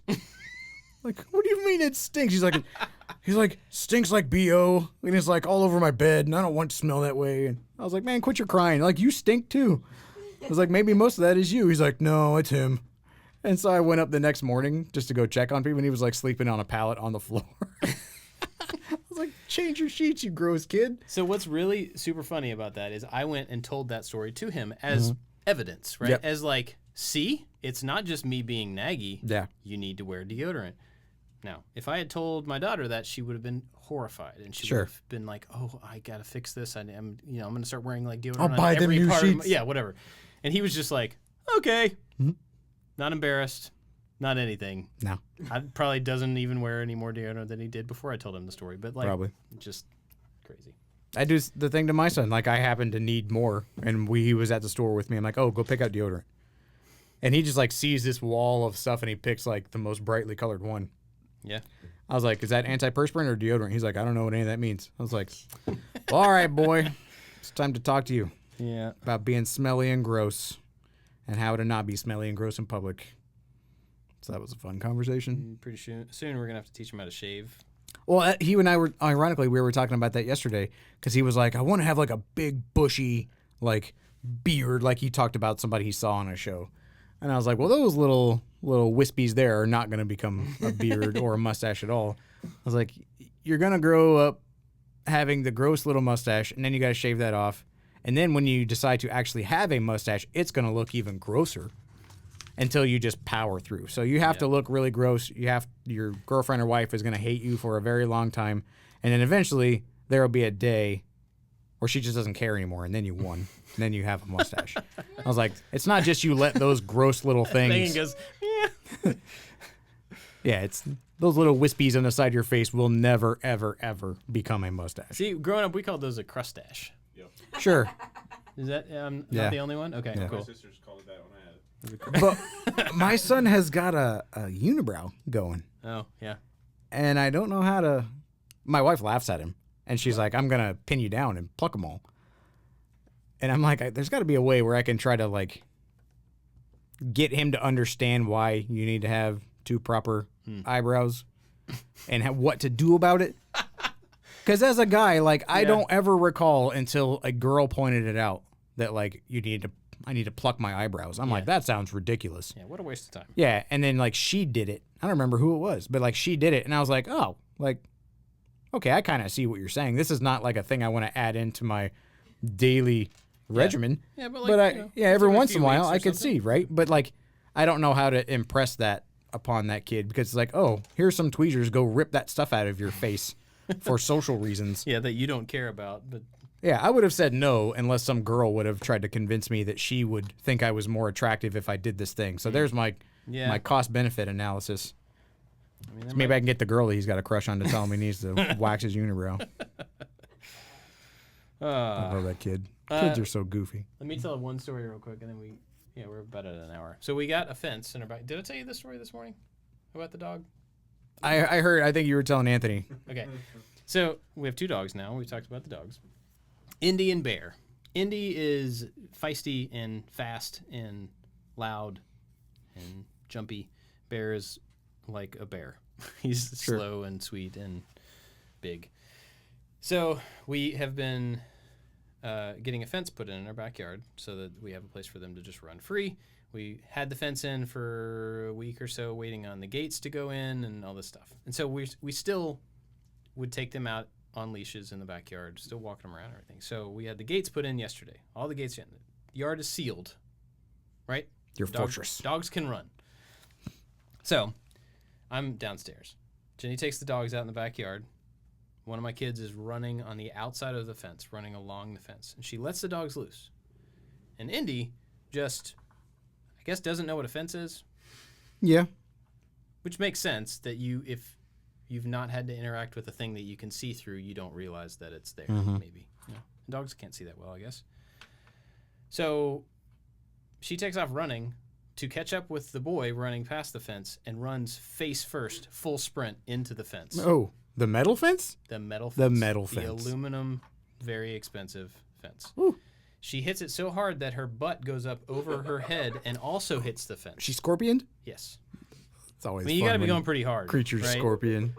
Like, what do you mean it stinks? He's like, "Stinks like BO, and it's like all over my bed, and I don't want to smell that way." And I was like, "Man, quit your crying. Like, you stink too." I was like, "Maybe most of that is you." He's like, "No, it's him." And so I went up the next morning just to go check on people, and he was like sleeping on a pallet on the floor. I was like, "Change your sheets, you gross kid." So what's really super funny about that is I went and told that story to him as evidence, right? Yep. As like, see, it's not just me being naggy. Yeah. You need to wear deodorant. Now, if I had told my daughter that, she would have been horrified, and she would have been like, "Oh, I gotta fix this. I'm going to start wearing like deodorant I'll on buy them every new part sheets." yeah, whatever." And he was just like, "Okay, not embarrassed, not anything." No. I probably doesn't even wear any more deodorant than he did before I told him the story, but like, Probably. just crazy. I do the thing to my son. Like, I happen to need more, and he was at the store with me. I'm like, "Oh, go pick out deodorant." And he just like sees this wall of stuff, and he picks like the most brightly colored one. Yeah. I was like, "Is that antiperspirant or deodorant?" He's like, "I don't know what any of that means." I was like, "Well, all right, boy. It's time to talk to you Yeah. about being smelly and gross and how to not be smelly and gross in public." So that was a fun conversation. Pretty soon we're gonna have to teach him how to shave. Well, he and I were, ironically, we were talking about that yesterday because he was like, "I want to have like a big bushy like beard like he talked about somebody he saw on a show." And I was like, "Well, those little wispies there are not going to become a beard or a mustache at all." I was like, "You're going to grow up having the gross little mustache, and then you got to shave that off. And then when you decide to actually have a mustache, it's going to look even grosser until you just power through. So you have to look really gross. Your girlfriend or wife is going to hate you for a very long time. And then eventually there will be a day where she just doesn't care anymore, and then you won. And then you have a mustache." I was like, "It's not just you let those gross little things." Megan goes, "Yeah." Yeah, it's those little wispies on the side of your face will never, ever, ever become a mustache. See, growing up, we called those a crustache. Sure. Is that Yeah. not the only one? Okay, Yeah. My cool. sisters called it that when I had it. But my son has got a unibrow going, Oh, yeah. and I don't know how to. My wife laughs at him, and she's like, "I'm going to pin you down and pluck them all." And I'm like, there's got to be a way where I can try to, like, get him to understand why you need to have two proper eyebrows and what to do about it. Because as a guy, like, I don't ever recall until a girl pointed it out that, like, I need to pluck my eyebrows. I'm like, that sounds ridiculous. Yeah, what a waste of time. Yeah, and then, like, she did it. I don't remember who it was, but, like, she did it, and I was like, oh, like, okay, I kind of see what you're saying. This is not, like, a thing I want to add into my daily regimen. Yeah, but, like, every every once in few a while weeks or I could something. see, right? But, like, I don't know how to impress that upon that kid because it's like, oh, here's some tweezers, go rip that stuff out of your face for social reasons. Yeah, that you don't care about, but Yeah, I would have said no unless some girl would have tried to convince me that she would think I was more attractive if I did this thing. So there's my cost-benefit analysis. I mean, So maybe I can get the girl that he's got a crush on to tell him he needs to wax his unibrow. I love that kid. Kids are so goofy. Let me tell one story real quick, and then we're about at an hour. So we got a fence in our back. Did I tell you this story this morning about the dog? I think you were telling Anthony. Okay. So we have two dogs now. We talked about the dogs. Indy and Bear. Indy is feisty and fast and loud and jumpy. Bear is like a bear. He's slow and sweet and big. So we have been getting a fence put in our backyard so that we have a place for them to just run free. We had the fence in for a week or so, waiting on the gates to go in and all this stuff. And so we still would take them out on leashes in the backyard, still walking them around and everything. So we had the gates put in yesterday. All the gates in. The yard is sealed, right? Your fortress. Dogs can run. So I'm downstairs. Jenny takes the dogs out in the backyard. One of my kids is running on the outside of the fence, running along the fence. And she lets the dogs loose. And Indy just, I guess, doesn't know what a fence is. Yeah. Which makes sense that if you've not had to interact with a thing that you can see through, you don't realize that it's there, maybe. Yeah. Dogs can't see that well, I guess. So she takes off running to catch up with the boy running past the fence and runs face first, full sprint into the fence. Oh, the metal fence? The metal fence. The metal The fence. aluminum, very expensive fence. Ooh. She hits it so hard that her butt goes up over her head and also hits the fence. She scorpioned? Yes. It's always I mean, you fun got to be when going pretty hard. creatures right? scorpion.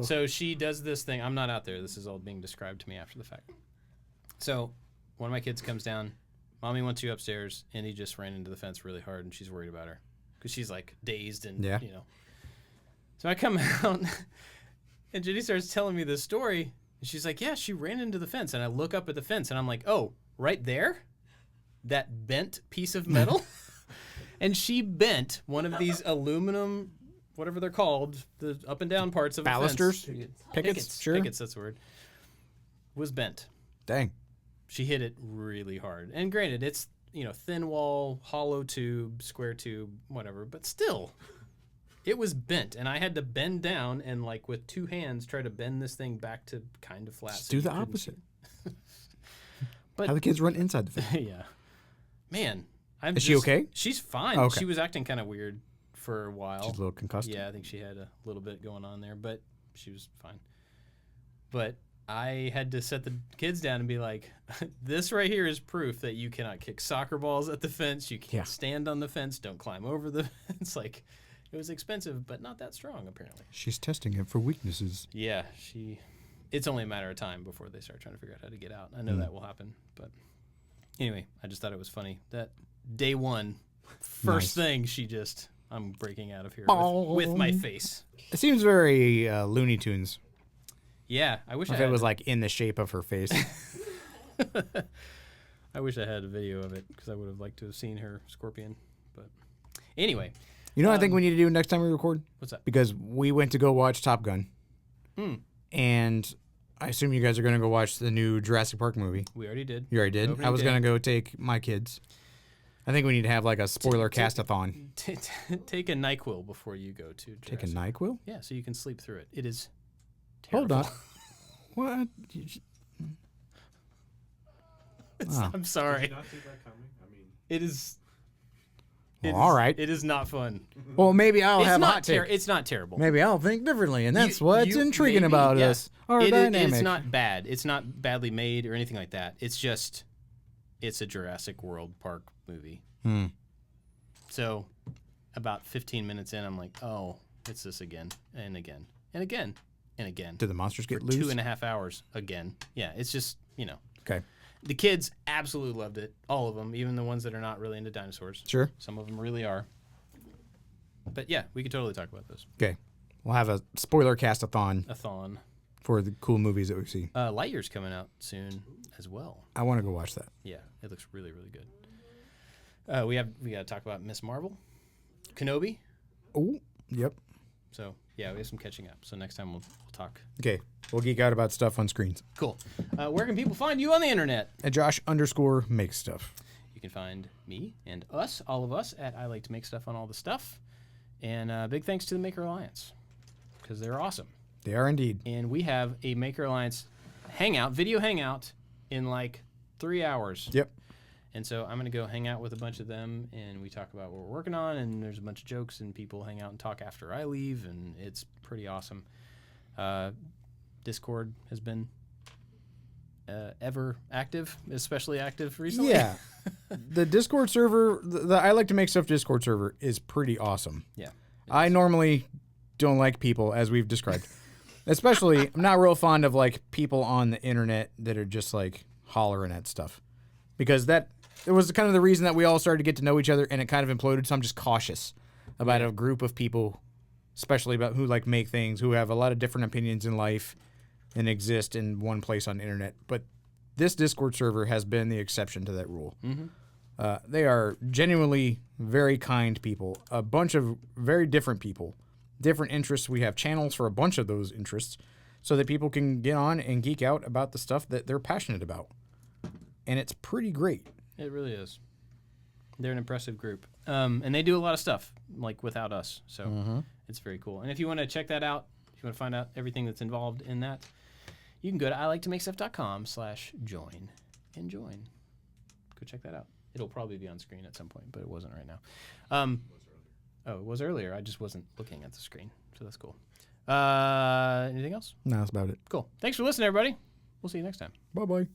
So she does this thing. I'm not out there. This is all being described to me after the fact. So one of my kids comes down. Mommy wants you upstairs. And he just ran into the fence really hard, and she's worried about her because she's like dazed and, Yeah. you know. So I come out, and Jenny starts telling me this story. And she's like, yeah, she ran into the fence. And I look up at the fence, and I'm like, oh, right there? That bent piece of metal? And she bent one of these aluminum, whatever they're called, the up and down parts of Balusters? a fence. Pickets? Sure. Pickets, that's the word. Was bent. Dang. She hit it really hard. And granted, it's, you know, thin wall, hollow tube, square tube, whatever, but still, it was bent. And I had to bend down and, like, with two hands, try to bend this thing back to kind of flat. Just so do you the couldn't opposite. But How the kids run inside the fence. yeah. Man. Is she okay? She's fine. Okay. She was acting kind of weird for a while. She's a little concussed. Yeah, I think she had a little bit going on there, but she was fine. But I had to set the kids down and be like, this right here is proof that you cannot kick soccer balls at the fence. You can't stand on the fence. Don't climb over the fence. Like, it was expensive, but not that strong, apparently. She's testing it for weaknesses. Yeah, it's only a matter of time before they start trying to figure out how to get out. I know that will happen, but anyway, I just thought it was funny that day one, first thing I'm breaking out of here with my face. It seems very Looney Tunes. Yeah, I wish If it was like in the shape of her face. I wish I had a video of it because I would have liked to have seen her scorpion. But anyway, You know what I think we need to do next time we record? what's that? Because we went to go watch Top Gun. And I assume you guys are going to go watch the new Jurassic Park movie. We already did. You already did? Opening I was day. going to go take my kids. I think we need to have like a spoiler cast-a-thon. Take a NyQuil before you go to Jurassic. Take a NyQuil? Yeah, so you can sleep through it. It is terrible. Hold on. What? I'm sorry. Did you not see that coming? I mean, It is. Well, all right. It is not fun. Well, maybe I'll It's have a not hot take. It's not terrible. Maybe I'll think differently, and that's You- what's you- intriguing maybe, about yeah. us. Our It dynamic. is not bad. It's not badly made or anything like that. It's a Jurassic World Park movie. So about 15 minutes in, I'm like, oh, it's this again and again and again and again. Did the monsters get for loose? 2.5 hours again. Yeah, it's just, Okay. The kids absolutely loved it. All of them, even the ones that are not really into dinosaurs. Sure. Some of them really are. But yeah, we could totally talk about this. Okay. We'll have a spoiler cast-a-thon A thon. for the cool movies that we see. Lightyear's coming out soon as well. I want to go watch that. Yeah, it looks really, really good. We got to talk about Miss Marvel, Kenobi. Oh, yep. So yeah, we have some catching up. So next time we'll talk. Okay. We'll geek out about stuff on screens. Cool. Where can people find you on the internet? At Josh_makes stuff. You can find me and us, all of us, at I Like to Make Stuff on all the stuff. And big thanks to the Maker Alliance because they're awesome. They are indeed. And we have a Maker Alliance video hangout in like 3 hours. Yep. And so I'm going to go hang out with a bunch of them, and we talk about what we're working on, and there's a bunch of jokes, and people hang out and talk after I leave, and it's pretty awesome. Discord has been ever active, especially active recently. Yeah. The Discord server, the I Like to Make Stuff Discord server is pretty awesome. Yeah. I normally don't like people, as we've described. Especially, I'm not real fond of like people on the internet that are just like hollering at stuff. Because it was kind of the reason that we all started to get to know each other, and it kind of imploded. So I'm just cautious about a group of people, especially about who like make things, who have a lot of different opinions in life and exist in one place on the internet. But this Discord server has been the exception to that rule. Mm-hmm. They are genuinely very kind people, a bunch of very different people, different interests. We have channels for a bunch of those interests so that people can get on and geek out about the stuff that they're passionate about. And it's pretty great. It really is. They're an impressive group. And they do a lot of stuff, like, without us. So it's very cool. And if you want to check that out, if you want to find out everything that's involved in that, you can go to ilikeToMakeStuff.com/join and join. Go check that out. It'll probably be on screen at some point, but it wasn't right now. Oh, it was earlier. I just wasn't looking at the screen, so that's cool. Anything else? No, that's about it. Cool. Thanks for listening, everybody. We'll see you next time. Bye-bye.